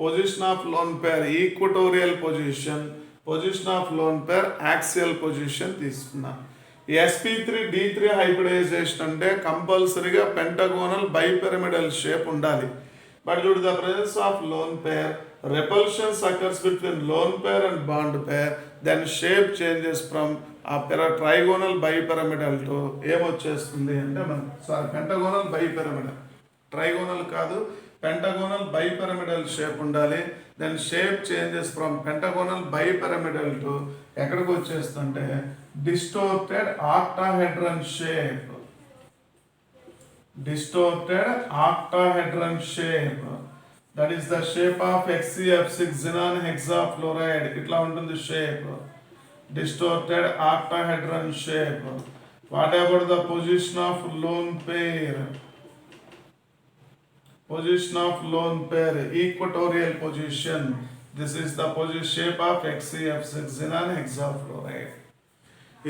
Position of lone pair, equatorial position. Position of lone pair, axial position తీసుకున్నాం. sp3d3 హైబ్రిడైజేషన్ అంటే కంపల్సరీగా పెంటగోనల్ బైపిరమిడల్ షేప్ ఉండాలి, but due to the presence of lone pair repulsions occurs between lone pair and bond pair, then shape changes from a trigonal bipyramidal to ఏమొచ్చేస్తుంది అంటే మనం పెంటగోనల్ బైపిరమిడల్, ట్రైగోనల్ కాదు పెంటగోనల్ బైపిరమిడల్ షేప్ ఉండాలి. Then shape changes from pentagonal bipyramidal to ఎక్కడికి వచ్చేస్తుంటే distorted octahedron shape. Distorted octahedron shape, that is the shape of XeF6 xenon hexafluoride. ఇట్లా ఉంటుంది shape, distorted octahedron shape. What about the position of lone pair? Position of lone pair, equatorial position. This is the shape of XeF6 xenon hexafluoride.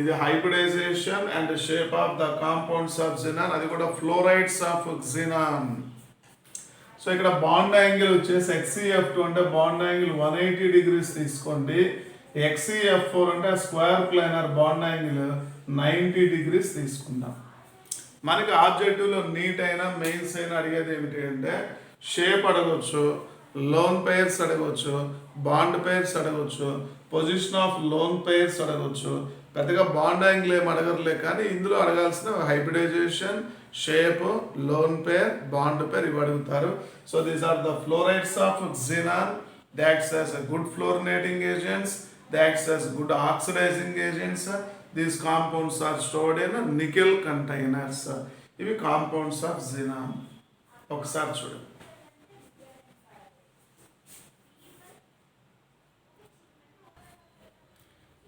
ఇది hybridization and the shape of the compounds of xenon, అది కూడా fluorides of xenon. సో ఇక్కడ బాండ్ యాంగిల్ వచ్చేసి XeF2 అంటే బాండ్ యాంగిల్ 180 degrees తీసుకోండి. XeF4 అంటే square planar bond angle 90 degrees తీసుకుందాం. మనకి ఆబ్జెక్టివ్లో నీట్ అయినా మెయిన్స్ అయినా అడిగేది ఏమిటి అంటే షేప్ అడగొచ్చు, లోన్ పేర్స్ అడగవచ్చు, బాండ్ పేర్స్ అడగవచ్చు, పొజిషన్ ఆఫ్ లోన్ పేర్స్ అడగవచ్చు. పెద్దగా బాండ్ యాంగిల్ ఏం అడగరులే, కానీ ఇందులో అడగాల్సిన hybridization, shape, lone pair, bond pair ఇవి అడుగుతారు. So these are the fluorides of xenon. They acts as a good fluorinating agents. They acts as good oxidizing agents. These compounds are stored in nickel containers. ఇవి కాంపౌండ్స్ ఆఫ్ xenon. ఒకసారి చూడండి.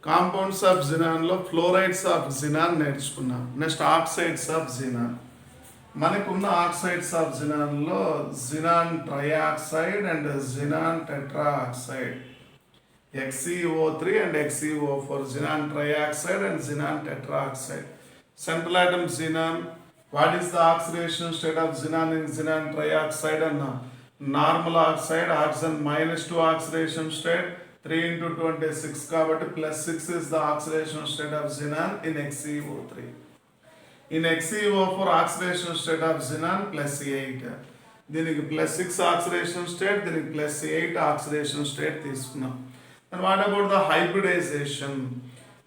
కాంపౌండ్స్ ఆఫ్ xenonలో ఫ్లోరైడ్స్ ఆఫ్ xenon నేర్చుకున్నాం. Next oxides of xenon. మనకున్న ఆక్సైడ్స్ ఆఫ్ xenonలో xenon trioxide and xenon tetraoxide, XeO3 and XeO4, xenon triaxide and xenon tetraoxide. Central atom xenon. What is the oxidation state of xenon in xenon triaxide? And normal oxide, oxygen -2 oxidation state, 3 into 26 కాబట్టి +6 is the oxidation state of xenon in XeO3. In XeO4 oxidation state of xenon +8. దీనికి +6 oxidation state, దీనికి +8 oxidation state తీసుకున్నాం. And what about the hybridization?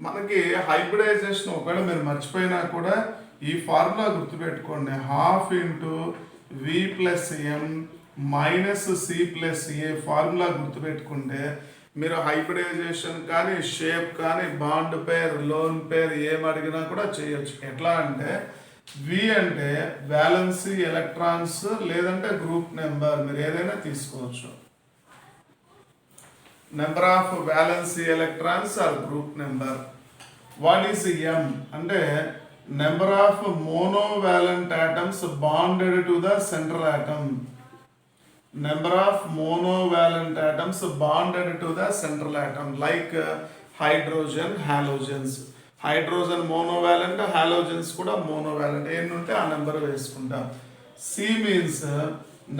మనకి హైబ్రిడైజేషన్ ఒకవేళ మీరు మర్చిపోయినా కూడా ఈ ఫార్ములా గుర్తుపెట్టుకోండి. ½ into V + M - C + A formula గుర్తుపెట్టుకుంటే మీరు హైబ్రిడైజేషన్ కానీ, షేప్ కానీ, బాండ్ పేర్, లోన్ పేర్ ఏం అడిగినా కూడా చేయొచ్చు. ఎట్లా అంటే V అంటే వ్యాలెన్సీ ఎలక్ట్రాన్స్ లేదంటే గ్రూప్ నెంబర్, మీరు ఏదైనా తీసుకోవచ్చు. Number of valency electrons or group number. What is M అంటే number of monovalent atoms bonded to the central atom. Number of monovalent atoms bonded to the central atom, like hydrogen, halogens. Hydrogen monovalent, halogens కూడా మోనోవాలెంట్. ఏంటంటే ఆ నెంబర్ వేసుకుంటాం. C means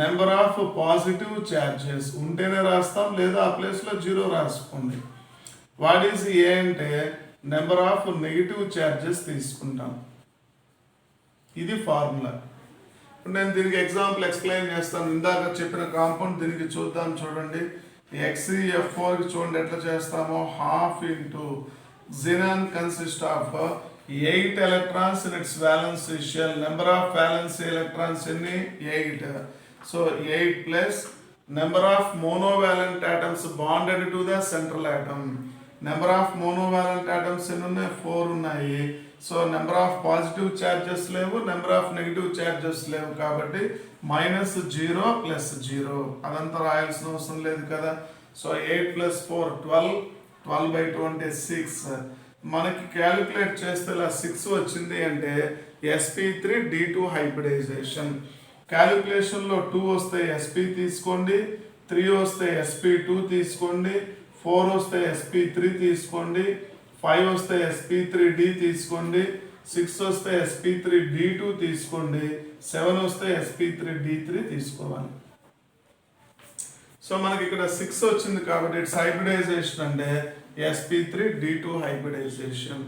number of positive charges, ఉంటేనే రాస్తాం, లేదా ఆ ప్లేస్లో 0 రాసుకోండి. వాట్ ఈస్ ఏ అంటే నెంబర్ ఆఫ్ నెగిటివ్ ఛార్జెస్ తీసుకుంటాం. ఇది ఫార్ములా. ఇప్పుడు నేను దీనికి ఎగ్జాంపుల్ ఎక్స్ప్లెయిన్ చేస్తాను. ఇందాక చెప్పిన కాంపౌండ్ దీనికి చూద్దాం. చూడండి, XeF4 చూడండి ఎట్లా చేస్తామో. ½ into xenon consist of 8 electrons in its valency shell. Number of valency electrons ఎన్ని? 8. So 8 plus number of monovalent atoms bonded to the central atom. Number of monovalent atoms ఎన్ని ఉన్నాయి? 4 ఉన్నాయి. So number of positive charges లేవు, నెంబర్ ఆఫ్ నెగిటివ్ ఛార్జెస్ లేవు, కాబట్టి -0 + 0. అదంతా రాయాల్సిన అవసరం లేదు కదా. సో 8 + 4 12, 12/26. మనకి క్యాలిక్యులేట్ చేస్తే ఇలా 6 వచ్చింది అంటే sp3d2 హైబ్రిడైజేషన్. క్యాలిక్యులేషన్లో 2 వస్తే sp తీసుకోండి, 3 వస్తే sp2 తీసుకోండి, 4 వస్తే sp3 తీసుకోండి, 5 వస్తే sp3d తీసుకోండి, 6 వస్తే sp3d2 తీసుకోండి, 7 వస్తే sp3d3 తీసుకోవాలి. సో మనకి ఇక్కడ 6 వచ్చింది కాబట్టి ఇట్స్ హైబ్రిడైజేషన్ అంటే sp3d2 హైబ్రిడైజేషన్.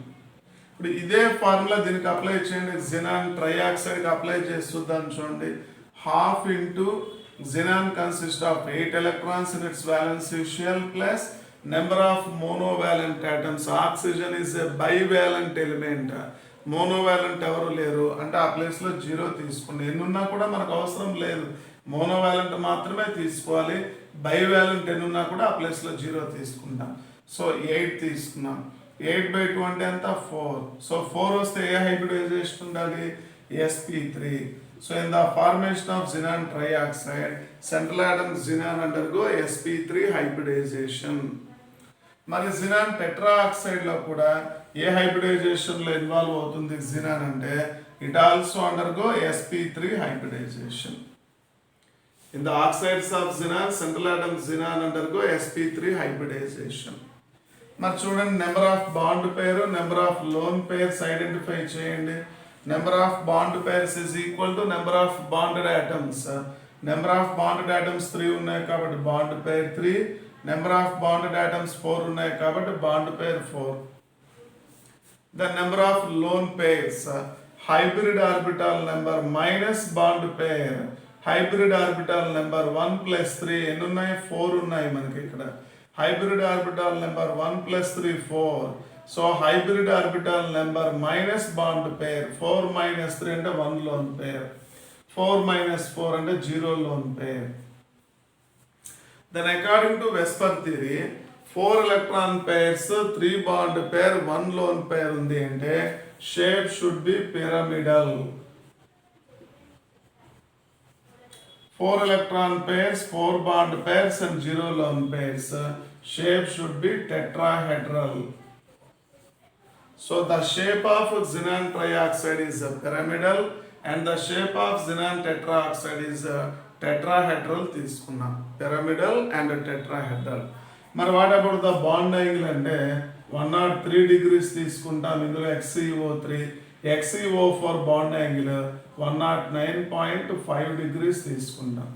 ఇప్పుడు ఇదే ఫార్ములా దీనికి అప్లై చేయండి. xenon ట్రైఆక్సైడ్కి అప్లై చేసి చూద్దాం. చూడండి, ½ into xenon consist of 8 electrons in its valency shell plus number of monovalent atoms. Oxygen is a bivalent element. Monovalent ఎవరు లేరు అంటే ఆ ప్లేస్లో 0 తీసుకోండి. ఎన్నున్నా కూడా మనకు అవసరం లేదు, మోనోవాలెంట్ మాత్రమే తీసుకోవాలి. బైవాలెంట్ ఎన్నున్నా కూడా ఆ ప్లేస్లో 0 తీసుకుంటాం. సో 8 తీసుకున్నాం. 8/2 అంటే ఎంత? 4. సో 4 వస్తే ఏ హైబ్రిడైజేషన్ ఉండాలి? sp3. So in the formation of xenon trioxide, central atom xenon undergo sp3 hybridization. మరి xenon టెట్రాఆక్సైడ్లో కూడా ఏ హైబ్రిడైజేషన్లో ఇన్వాల్వ్ అవుతుంది xenon అంటే it also undergo sp3 hybridization. In the oxides of xenon, central atom xenon undergo sp3 hybridization. మరి చూడండి, number of bond pair, number of lone pairs identify చేయండి. Number of bond pairs is equal to number of bonded atoms. Number of bonded atoms 3 ఉన్నాయి కాబట్టి bond pair 3. Number of bonded atoms 4 ఉన్నాయి కాబట్టి bond pair 4. The number of lone pairs, hybrid orbital number minus bond pair. Hybrid orbital number 1 plus 3 ఎన్ని ఉన్నాయి? 4 ఉన్నాయి మనకి ఇక్కడ. Hybrid orbital number 1 plus 3 4. So hybrid orbital number minus bond పేర్ 4 మైనస్ 3 అంటే 1 లోన్ పేర్, 4 మైనస్ 4 అంటే 0 lone pair. Then according to Vesper theory, 4 electron pairs, 3 bond pair, 1 lone pair ఉంది అంటే shape should be pyramidal. 4 electron pairs, 4 bond pairs and 0 lone pairs. Shape should be tetrahedral. So the shape of xenon trioxide is pyramidal and the shape of xenon tetraoxide is tetrahedral తీసుకున్నాం. pyramidal and tetrahedral. మరి what about the bond angle అంటే 103 degrees తీసుకుంటాం. ఇందులో XeO3, XeO4 bond angle 109.5 degrees తీసుకుంటాం.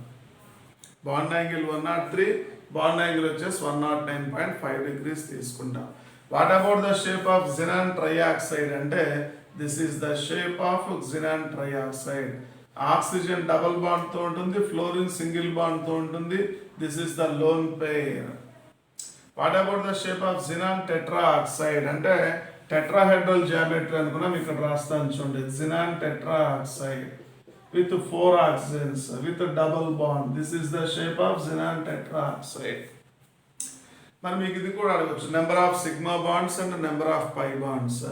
బాండ్ యాంగిల్ 103, బాండ్ యాంగిల్ వచ్చేసి 109.5 degrees తీసుకుంటాం. What about the shape of xenon trioxide అంటే this is the shape of xenon trioxide. Oxygen double bond తో ఉంటుంది, ఫ్లోరిన్ సింగిల్ బాండ్ తో ఉంటుంది. This is the lone pair. What about the shape of xenon tetraoxide అంటే టెట్రాహెడ్రల్ జామెట్రీ అనుకున్నాం. ఇక్కడ రాస్తాను చూడండి. xenon tetraoxide with 4 oxygens with double bond. This is the shape of xenon tetraoxide. మరి మీకు ఇది కూడా అడగచ్చు, number of sigma bonds and number of pi bonds.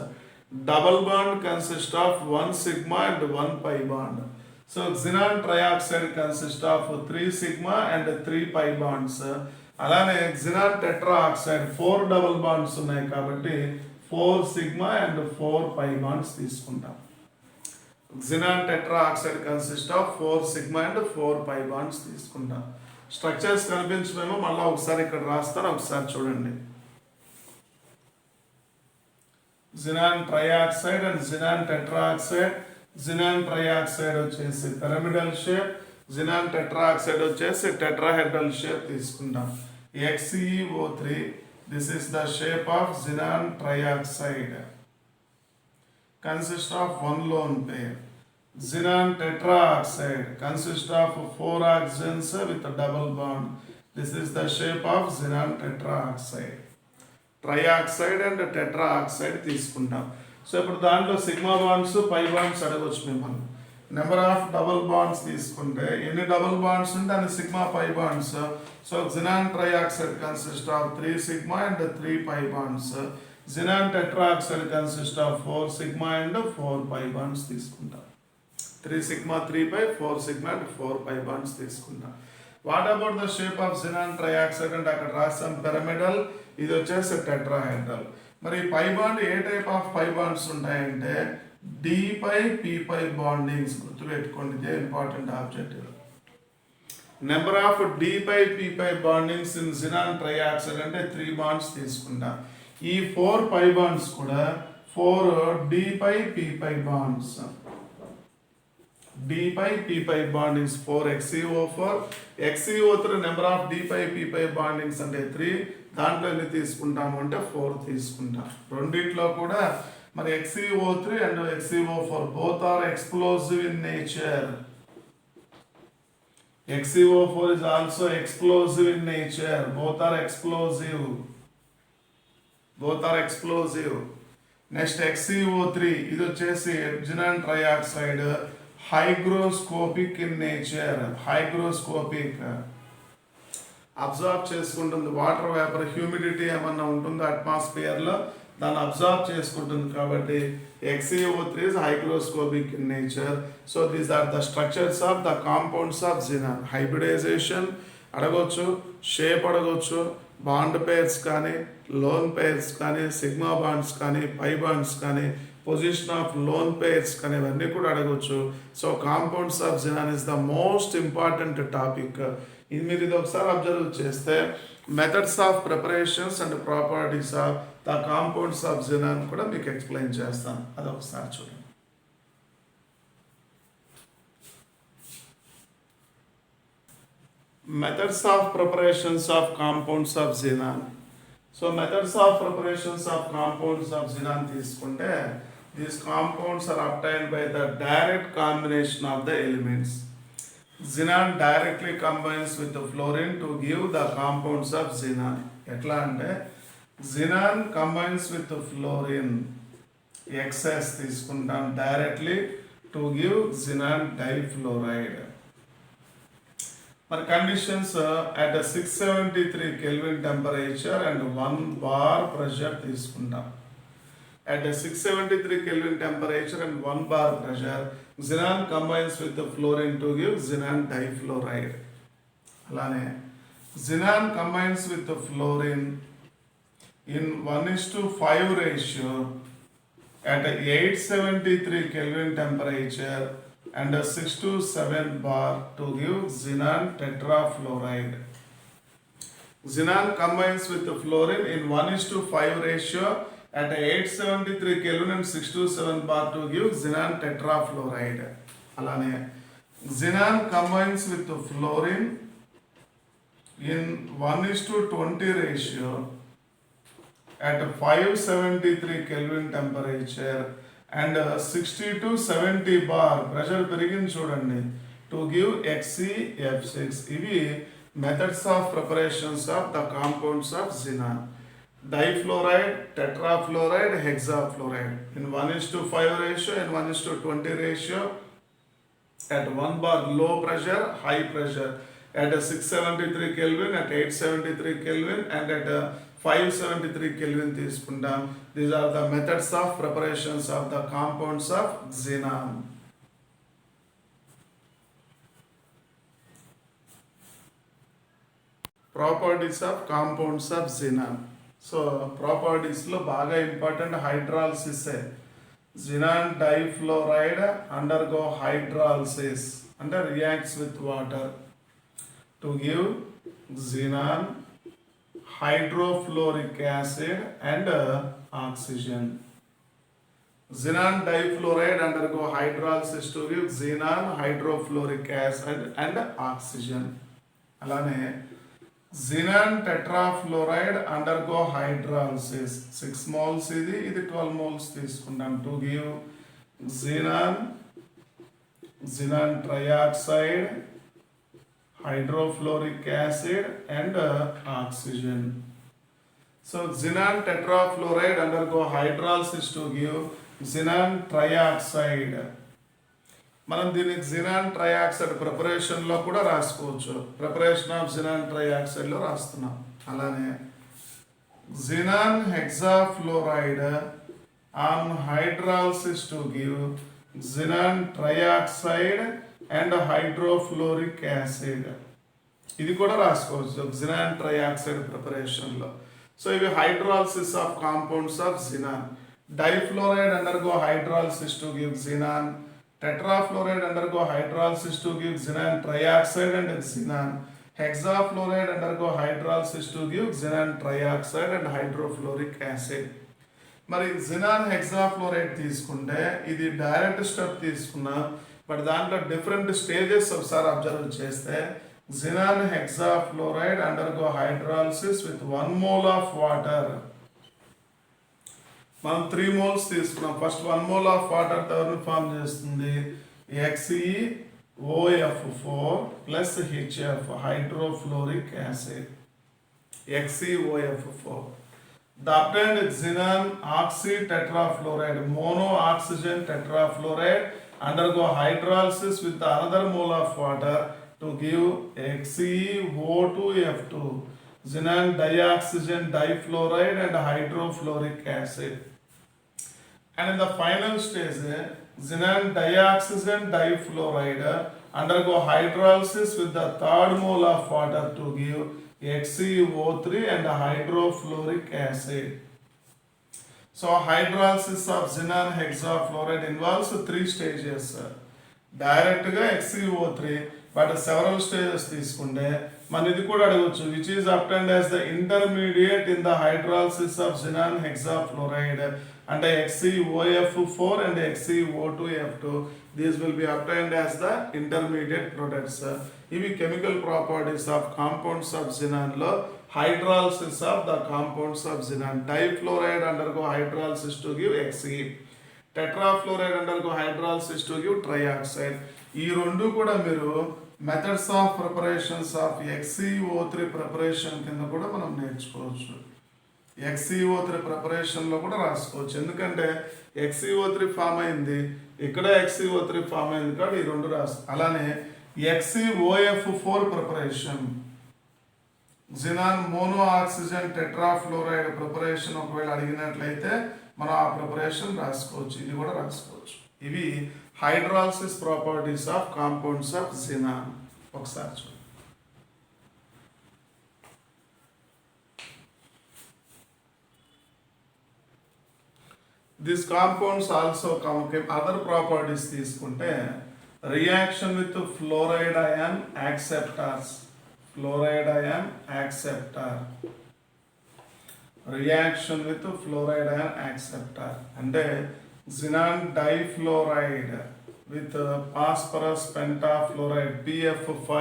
Double bond consist of 1 sigma and 1 pi bond. So xenon trioxide consists of 3 sigma and 3 pi bonds. అలానే xenon tetraoxide 4 డబుల్ బాండ్స్ ఉన్నాయి కాబట్టి 4 sigma and 4 pi bonds తీసుకుంటాం. xenon tetraoxide consists of 4 sigma and 4 pi bonds తీసుకుంటాం. స్ట్రక్చర్స్ కనిపించమేమో మళ్ళీ ఒకసారి ఇక్కడ రాస్తాను, ఒకసారి చూడండి. xenon trioxide and xenon tetraoxide. xenon trioxide వచ్చేసి పిరమిడల్ షేప్, xenon tetraoxide వచ్చేసి టెట్రాహెడ్రల్ షేప్ తీసుకుంటాం. XeO3, this is the shape of xenon trioxide, consists of 1 lone pair. xenon tetraoxide consists of 4 oxygens with a double bond. This is the shape of xenon tetraoxide. Trioxide and tetraoxide తీసుకుంటాం. సో ఇప్పుడు దాంట్లో సిగ్మా బాండ్స్, పై బాండ్స్ అడగవచ్చు మిమ్మల్ని. నెంబర్ ఆఫ్ డబుల్ బాండ్స్ తీసుకుంటే ఎన్ని డబుల్ బాండ్స్ ఉంటే అన్ని sigma pi bonds. So xenon trioxide consist of 3 sigma and 3 pi bonds. xenon tetraoxide consist of 4 sigma and 4 pi bonds తీసుకుంటాం. 3 sigma 3 pi, 4 sigma and 4 pi bonds తీసుకుంటాం. What about the shape of xenon trioxide అంటే అక్కడ రాస్తాం పిరమిడల్, ఇది వచ్చేసి టెట్రాహెడ్రల్. మరి పై బాండ్ ఏ టైప్ ఆఫ్ పై బాండ్స్ ఉంటాయంటే d pi p pi bondings. గుర్తుపెట్టుకోండి, ఇదే important objective. Number of d pi p pi bondings in xenon trioxide అంటే 3 బాండ్స్ తీసుకుంటాం. ఈ 4 పై బాండ్స్ కూడా 4 d pi p pi bonds. D pi P pi bondings 4 XeO4, XeO3 number of D pi P pi bondings అంటే 3. దాంట్లో ఎన్ని తీసుకుంటాము అంటే 4 తీసుకుంటాం. రెండిట్లో కూడా మరి XeO3 and XeO4 both are explosive in nature. XeO4 is also explosive in nature. Both are explosive. Next XeO3 ఇది వచ్చేసి xenon trioxide hygroscopic in nature. Hygroscopic absorb చేసుకుంటుంది. వాటర్ వేపర్ హ్యూమిడిటీ ఏమన్నా ఉంటుందో అట్మాస్ఫియర్లో దాన్ని అబ్జార్బ్ చేసుకుంటుంది కాబట్టి XeO3 is hygroscopic in nature. So these are the structures of the compounds of xenon. Hybridization అడగొచ్చు, షేప్ అడగొచ్చు, బాండ్ పేర్స్ కానీ, లోన్ పేర్స్ కానీ, సిగ్మా బాండ్స్ కానీ, పై బాండ్స్ కానీ, పొజిషన్ ఆఫ్ లోన్ పేర్స్ కానీ ఇవన్నీ కూడా అడగవచ్చు. So compounds of xenon is the most important topic. ఇది మీరు ఇది ఒకసారి అబ్జర్వ్ చేస్తే methods of preparations and properties of the compounds of xenon కూడా మీకు ఎక్స్ప్లెయిన్ చేస్తాను. అది ఒకసారి చూడండి. Methods of preparations of compounds of xenon. So methods of preparations of compounds of xenon తీసుకుంటే these compounds are obtained by the direct combination of the elements. Xenon directly combines with the fluorine to give the compounds of xenon. ఎట్లా అంటే xenon combines with the fluorine excess తీసుకుంటాం directly to give xenon difluoride. మన conditions at a 673 Kelvin temperature and 1 bar pressure తీసుకుంటాం. At a 673 Kelvin temperature and 1 bar pressure, xenon combines with the fluorine to give xenon difluoride. అలానే xenon combines with the fluorine in 1:5 ratio at a 873 Kelvin temperature and a 6 to 7 bar to give xenon tetrafluoride. Xenon combines with the fluorine in 1:5 ratio at 873 Kelvin and 6 to 7 bar to give xenon tetrafluoride. అలానే xenon combines with the fluorine in 1:20 ratio at 573 Kelvin temperature and 60 to 70 bar pressure పెరిగింది చూడండి to give XeF6. ఇవి methods of preparations of the compounds of xenon. Difluoride, tetrafluoride, hexafluoride in 1:5 ratio and 1:20 ratio at 1 bar low pressure, high pressure at a 673 Kelvin, at 873 Kelvin and at a 573 Kelvin తీసుకుంటాం. These are the methods of preparations of the compounds of xenon. Properties of compounds of xenon. So ప్రాపర్టీస్లో బాగా important hydrolysis. xenon difluoride undergo hydrolysis అంటే reacts with water to give xenon hydrofluoric acid and oxygen. Xenon difluoride undergo hydrolysis to give xenon hydrofluoric acid and oxygen. అలానే xenon tetrafluoride undergo hydrolysis 6 moles ఇది 12 moles తీసుకుంటాం to give xenon trioxide, hydrofluoric acid and oxygen. So xenon tetrafluoride undergo hydrolysis to give xenon trioxide. మనం దీనికి xenon trioxide ప్రిపరేషన్లో కూడా రాసుకోవచ్చు. ప్రిపరేషన్ ఆఫ్ xenon trioxide లో రాస్తున్నాం. అలానే xenon hexafluoride on hydrolysis to give xenon trioxide and hydrofluoric acid. ఇది కూడా రాసుకోవచ్చు xenon trioxide ప్రిపరేషన్లో. సో ఇవి hydrolysis of compounds of xenon. Difluoride undergo hydrolysis to give xenon. Tetrafluoride undergo hydrolysis to give xenon trioxide and xenon. Hexafluoride undergo hydrolysis to give xenon trioxide and hydrofluoric acid. మరి xenon hexafluoride తీసుకుంటే ఇది డైరెక్ట్ స్టెప్ తీసుకున్నా, బట్ దాంట్లో డిఫరెంట్ స్టేజెస్ ఒకసారి అబ్జర్వ్ చేస్తే xenon hexafluoride undergo hydrolysis with 1 mole of water. మనం 3 moles తీసుకున్నాం. ఫస్ట్ 1 mole ఆఫ్ వాటర్ ఎవరిని ఫామ్ చేస్తుంది? XeOF4 plus HF hydrofluoric acid. XeOF4. The obtained xenon oxytetrafluoride, mono oxygen tetrafluoride undergo hydrolysis with another mole of water to give XeO2F2, xenon dioxygen difluoride and hydrofluoric acid. And in the final stage, xenon dioxygen difluoride undergo hydrolysis with the third mole of water to give XeO3 and hydrofluoric acid. So hydrolysis of xenon hexafluoride involves 3 stages. Direct ga XeO3, but several stages తీసుకుంటే మన ఇది కూడా అడగవచ్చు, which is obtained as the intermediate in the hydrolysis of xenon hexafluoride అంటే XeOF4 and XeO2F2. These will be obtained as the intermediate products. ఇవి chemical properties of compounds of xenon లో hydrolysis of the compounds of xenon. Difluoride undergo hydrolysis to give Xe. Tetrafluoride undergo hydrolysis to give trioxide. ఈ రెండు కూడా మీరు methods of preparations of XeO3 preparation కింద కూడా మనం నేర్చుకోవచ్చు. XeO3 ప్రిపరేషన్లో కూడా రాసుకోవచ్చు. ఎందుకంటే XeO3 ఫామ్ అయింది, ఇక్కడ XeO3 ఫామ్ అయింది కాబట్టి ఈ రెండు అలానే XeOF4 preparation, xenon mono oxygen tetrafluoride preparation ఒకవేళ అడిగినట్లయితే మనం ఆ ప్రిపరేషన్ రాసుకోవచ్చు, ఇది కూడా రాసుకోవచ్చు. ఇవి hydrolysis properties of compounds of xenon. ఒకసారి చూడండి. This compounds also other properties తీసుకుంటే reaction with fluoride ion acceptors, fluoride ion acceptor, reaction with fluoride ion acceptor అంటే xenon difluoride with phosphorus pentafluoride PF5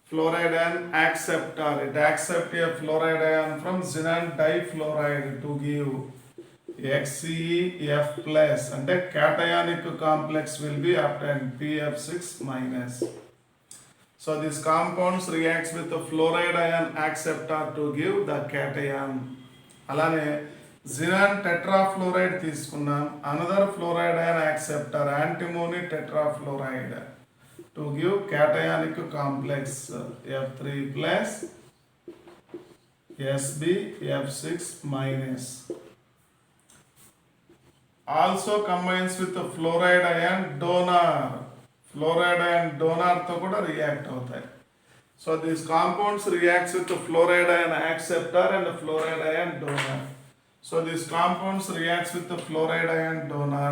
fluoride ion acceptor, it accept a fluoride ion from xenon difluoride to give XeF plus అంటే cationic complex will be obtained PF6 minus. So this compounds reacts with the fluoride ion acceptor to give the cation. అలానే జినాన్ టెట్రాఫ్లోరైడ్ తీసుకున్నాం, another fluoride ion acceptor antimony tetrafluoride to give cationic complex F3 plus SbF6 minus. Also combines with the fluoride ion donor, fluoride ion donor తో కూడా రియాక్ట్ అవుతాయి. So these compounds reacts with the fluoride ion acceptor and the fluoride ion donor. So these compounds reacts with the fluoride ion donor.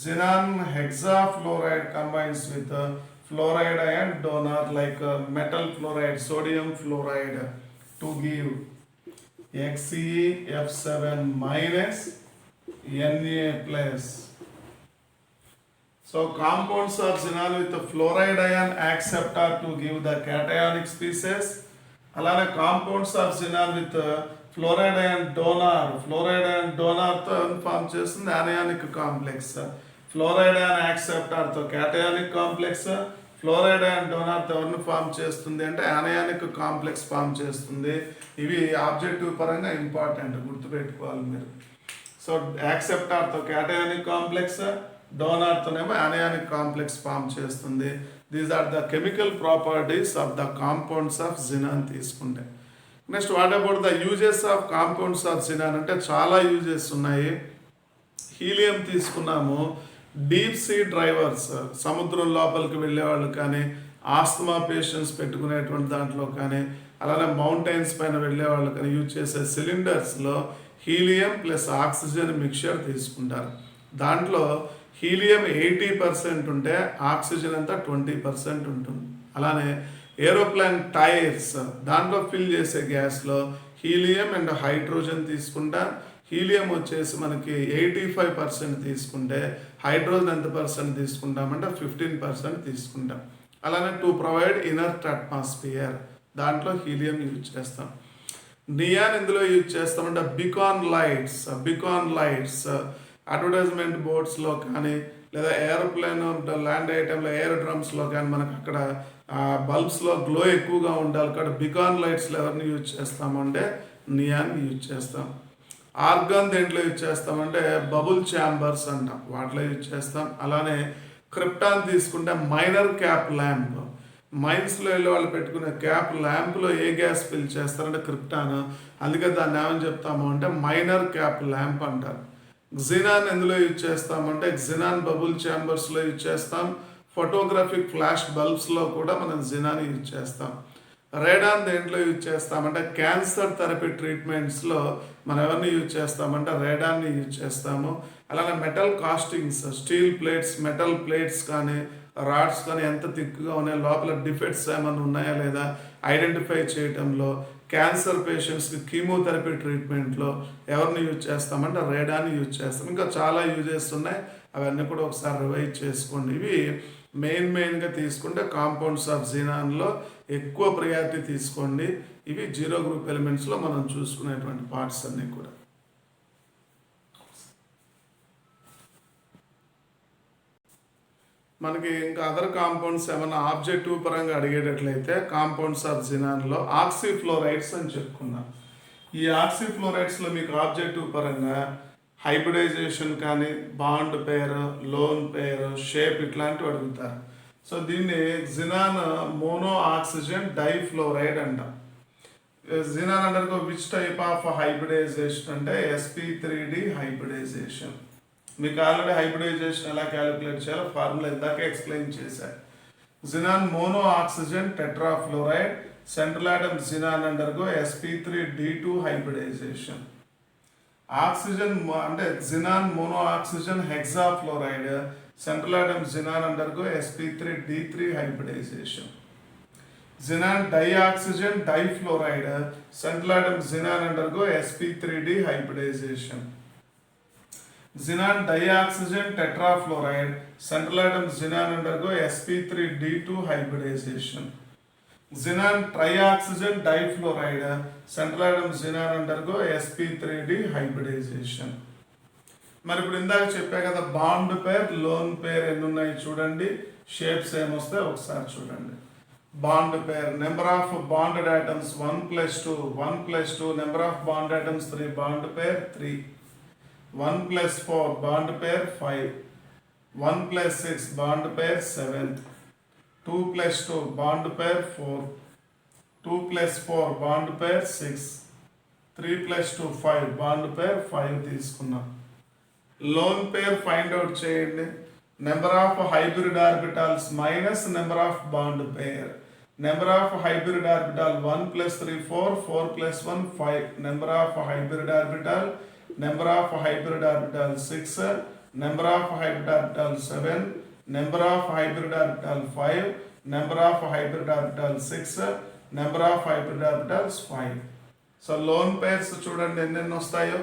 Xenon hexafluoride combines with the fluoride ion donor like metal fluoride, sodium fluoride to give XeF7 minus Na plus. So compounds of xenon with the fluoride ion acceptor to give the cationic species. అలానే compounds of xenon with fluoride ion donor, fluoride ion డోనార్తో ఫామ్ చేస్తుంది ఆనయానిక్ కాంప్లెక్స్, ఫ్లోరైడ్ అయాన్ యాక్సెప్టార్తో క్యాటయానిక్ కాంప్లెక్స్, ఫ్లోరైడ్ అయాన్ డోనార్తో ఎవరిని ఫామ్ చేస్తుంది అంటే ఆనయానిక్ కాంప్లెక్స్ ఫామ్ చేస్తుంది. ఇవి ఆబ్జెక్టివ్ పరంగా ఇంపార్టెంట్, గుర్తుపెట్టుకోవాలి మీరు. సో యాక్సెప్టార్తో క్యాటయానిక్ కాంప్లెక్స్, డోనార్తోనేమో ఆనయానిక్ కాంప్లెక్స్ ఫామ్ చేస్తుంది. These are the chemical properties of the compounds of xenon తీసుకుంటే. Next what about the uses of compounds of xenon అంటే చాలా యూజెస్ ఉన్నాయి. హీలియం తీసుకున్నాము, డీప్ సీ డ్రైవర్స్, సముద్రం లోపలికి వెళ్ళే వాళ్ళు కానీ, ఆస్తమా పేషెంట్స్ పెట్టుకునేటువంటి దాంట్లో కానీ, అలానే మౌంటైన్స్ పైన వెళ్ళే వాళ్ళు కానీ యూజ్ చేసే సిలిండర్స్లో హీలియం ప్లస్ ఆక్సిజన్ మిక్చర్ తీసుకుంటారు. దాంట్లో హీలియం 80% ఉంటే ఆక్సిజన్ అంతా 20% ఉంటుంది. అలానే ఏరోప్లేన్ టైర్స్ దాంట్లో ఫిల్ చేసే గ్యాస్లో హీలియం అండ్ హైడ్రోజన్ తీసుకుంటాం. హీలియం వచ్చేసి మనకి 85% తీసుకుంటే హైడ్రోజన్ ఎంత పర్సెంట్ తీసుకుంటామంటే 15% తీసుకుంటాం. అలానే టు ప్రొవైడ్ ఇనర్ట్ అట్మాస్ఫియర్ దాంట్లో హీలియం యూజ్ చేస్తాం. నియాన్ ఇందులో యూజ్ చేస్తామంటే బికాన్ లైట్స్ అడ్వర్టైజ్మెంట్ బోర్డ్స్లో కానీ లేదా ఏరోప్లేన్ ల్యాండ్ అయ్యే టైంలో ఎయిర్ డ్రమ్స్లో కానీ మనకు అక్కడ బల్బ్స్లో గ్లో ఎక్కువగా ఉండాలి కాబట్టి బికాన్ లైట్స్లో ఎవరిని యూజ్ చేస్తామంటే నియాన్ యూజ్ చేస్తాం. ఆర్గాన్ దేంట్లో యూజ్ చేస్తామంటే బబుల్ ఛాంబర్స్ అంటాం, వాటిలో యూజ్ చేస్తాం. అలానే క్రిప్టాన్ తీసుకుంటే మైనర్ క్యాప్ ల్యాంప్, మైన్స్లో వెళ్ళి వాళ్ళు పెట్టుకునే క్యాప్ ల్యాంప్లో ఏ గ్యాస్ ఫిల్ చేస్తారంటే క్రిప్టాన్, అందుకే దాన్ని ఏమని చెప్తాము అంటే మైనర్ క్యాప్ ల్యాంప్ అంటారు. జినాన్ ఎందులో యూజ్ చేస్తామంటే జినాన్ బబుల్ ఛాంబర్స్లో యూజ్ చేస్తాం. ఫోటోగ్రఫిక్ ఫ్లాష్ బల్బ్స్లో కూడా మనం జినాన్ యూజ్ చేస్తాం. రేడాన్ దేంట్లో యూజ్ చేస్తామంటే క్యాన్సర్ థెరపీ ట్రీట్మెంట్స్లో మనం ఎవరిని యూజ్ చేస్తామంటే రేడాన్ని యూజ్ చేస్తాము. అలానే metal castings, steel plates, metal plates కానీ రాడ్స్ కానీ ఎంత థిక్గా ఉన్నాయి, లోపల డిఫెక్ట్స్ ఏమైనా ఉన్నాయా లేదా ఐడెంటిఫై చేయడంలో, క్యాన్సర్ పేషెంట్స్కి కీమోథెరపీ ట్రీట్మెంట్లో ఎవరిని యూజ్ చేస్తామంటే రేడాన్ని యూజ్ చేస్తాం. ఇంకా చాలా యూజెస్ ఉన్నాయి, అవన్నీ కూడా ఒకసారి రివైజ్ చేసుకోండి. ఇవి మెయిన్గా తీసుకుంటే కాంపౌండ్స్ ఆఫ్ జినాన్లో ఎక్కువ ప్రయారిటీ తీసుకోండి. ఇవి జీరో గ్రూప్ ఎలిమెంట్స్లో మనం చూసుకునేటువంటి పార్ట్స్ అన్నీ కూడా. మనకి ఇంకా అదర్ కాంపౌండ్స్ ఏమైనా ఆబ్జెక్టివ్ పరంగా అడిగేటట్లయితే కాంపౌండ్స్ ఆఫ్ జినాన్లో ఆక్సిఫ్లోరైడ్స్ అని చెప్పుకున్నాం. ఈ ఆక్సిఫ్లోరైడ్స్లో మీకు ఆబ్జెక్టివ్ పరంగా హైబ్రిడైజేషన్ కానీ bond pair, lone pair, shape ఇట్లాంటివి అడుగుతారు. సో దీన్ని జినాన్ మోనో ఆక్సిజన్ డైఫ్లోరైడ్ అంటాం. Xenon undergo which type of hybridization అంటే sp3d హైబ్రిడైజేషన్. మీకు ఆల్రెడీ హైబ్రిడైజేషన్ ఎలా క్యాలిక్యులేట్ చేయాలో ఫార్ములా ఇందాక ఎక్స్ప్లెయిన్ చేశారు. Xenon mono oxygen tetrafluoride, central atom xenon undergo sp3d2 hybridization. Oxygen అంటే xenon mono oxygen hexafluoride, central atom xenon undergo sp3d3 hybridization. Xenon dioxygen difluoride, central atom xenon undergo sp3d hybridization. Xenon dioxygen tetrafluoride, central atom xenon undergo sp3d2 hybridization. Xenon trioxygen difluoride, central atom xenon undergo sp3d hybridization. మరి ఇప్పుడు ఇందాక చెప్పా కదా బాండ్ పేర్, లోన్ పేర్ ఎన్ని ఉన్నాయి చూడండి, షేప్స్ ఏమొస్తాయి ఒకసారి చూడండి. Bond pair number of bonded atoms 1+2, 1+2 number of bond atoms 3, bond pair 3, 1+4 bond pair 5, 1+6 bond pair 7, 2+2 bond pair 4, 2+4 bond pair 6, 3+2 5 bond pair 5 తీసుకున్నాం. లోన్ పేర్ ఫైండ్ అవుట్ చేయండి. Number of hybrid orbitals minus number of bond pair. Number of hybrid orbital 1+3 4, 4+1 5. Number of hybrid orbital, number of hybrid orbital 6, number of hybrid orbital 7, number of hybrid orbital 5, number of hybrid orbital 6, number of hybrid orbitals 5. So loan pairs చూడండి ఎన్నెన్ని వస్తాయో.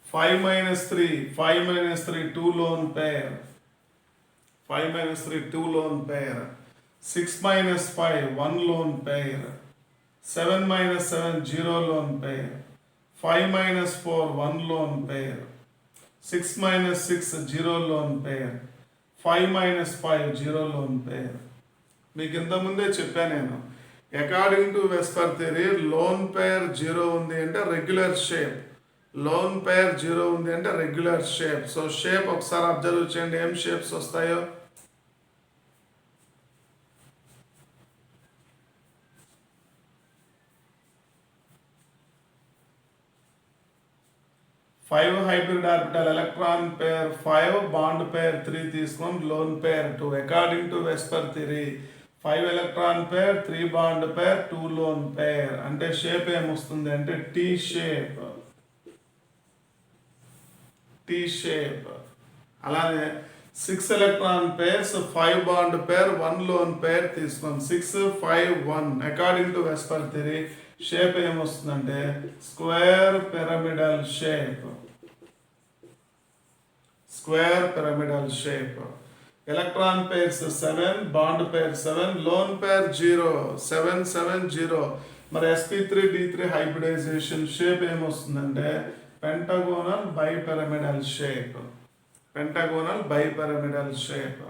5-3 2 lone pair, 5-3 2 lone pair, 6-5 1 lone pair, 7-7 0 lone pair, 5-4 1 lone pair, 6-6 0 lone pair, 5-5 0 lone pair. మీకు ఇంతకుముందే చెప్పాను నేను, according to VSEPR theory loan pair 0 ఉంది అంటే రెగ్యులర్ షేప్, లోన్ పేర్ 0 ఉంది అంటే రెగ్యులర్ షేప్. సో షేప్ ఒకసారి అబ్జర్వ్ చేయండి ఏం షేప్స్ వస్తాయో. Five hybrid orbital electron pair 5, bond పేర్ 3 తీసుకొని lone pair 2. According to VSEPR theory 5 electron pair 3 bond pair 2 lone pair అంటే షేప్ ఏమొస్తుంది అంటే టీ షేప్, టీ షేప్. అలానే 6 electron pairs 5 bond pair 1 lone pair తీసుకొని 6 5 1 according to VSEPR theory shape ఏమొస్తుందంటే square pyramidal shape, square pyramidal shape. Electron pairs 7, bond pair 7, lone pair 0, 7 7 0. మరి sp3d3 హైబ్రిడైజేషన్ షేప్ ఏమొస్తుందంటే pentagonal bipyramidal shape, pentagonal bipyramidal shape.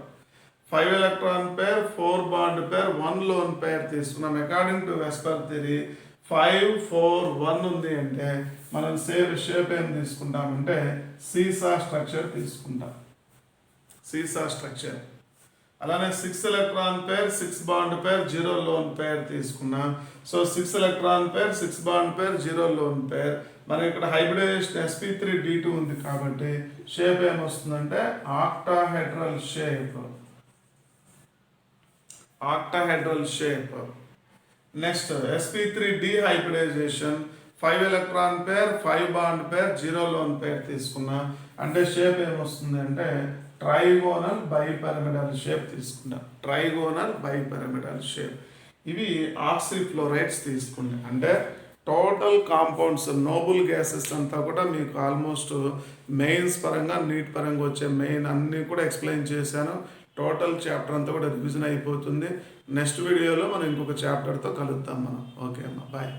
5 electron pair 4 bond pair 1 lone pair తీసుకున్నాం. అకార్డింగ్ టు వెస్పర్ థియరీ 5 4 1 ఉంది అంటే మనం షేప్ ఏం తీసుకుంటామంటే సీసా స్ట్రక్చర్ తీసుకుంటాం, సీసా స్ట్రక్చర్. అలానే 6 electron pair 6 bond pair 0 lone pair తీసుకున్నాం. So 6 electron pair 6 bond pair 0 lone pair. మరి ఇక్కడ హైబ్రిడైజేషన్ sp3d2 ఉంది కాబట్టి షేప్ ఏమొస్తుందంటే octahedral shape, octahedral shape. Next sp3d hybridization 5 electron pair 5 bond pair 0 lone pair తీసుకున్నా అంటే షేప్ ఏమొస్తుంది అంటే ట్రైగోనల్ బైపిరమిడల్ షేప్ తీసుకున్నా, ట్రైగోనల్ బైపిరమిడల్ షేప్. ఇవి ఆక్సిఫ్లోరైడ్స్ తీసుకున్నా. అంటే టోటల్ కాంపౌండ్స్ నోబుల్ గ్యాసెస్ అంతా కూడా మీకు ఆల్మోస్ట్ మెయిన్స్ పరంగా నీట్ పరంగా వచ్చే మెయిన్ అన్నీ కూడా ఎక్స్ప్లెయిన్ చేశాను. టోటల్ చాప్టర్ అంతా కూడా రివిజన్ అయిపోతుంది. నెక్స్ట్ వీడియోలో మనం ఇంకొక చాప్టర్తో కలుద్దాం మనం. ఓకే అమ్మా, బాయ్.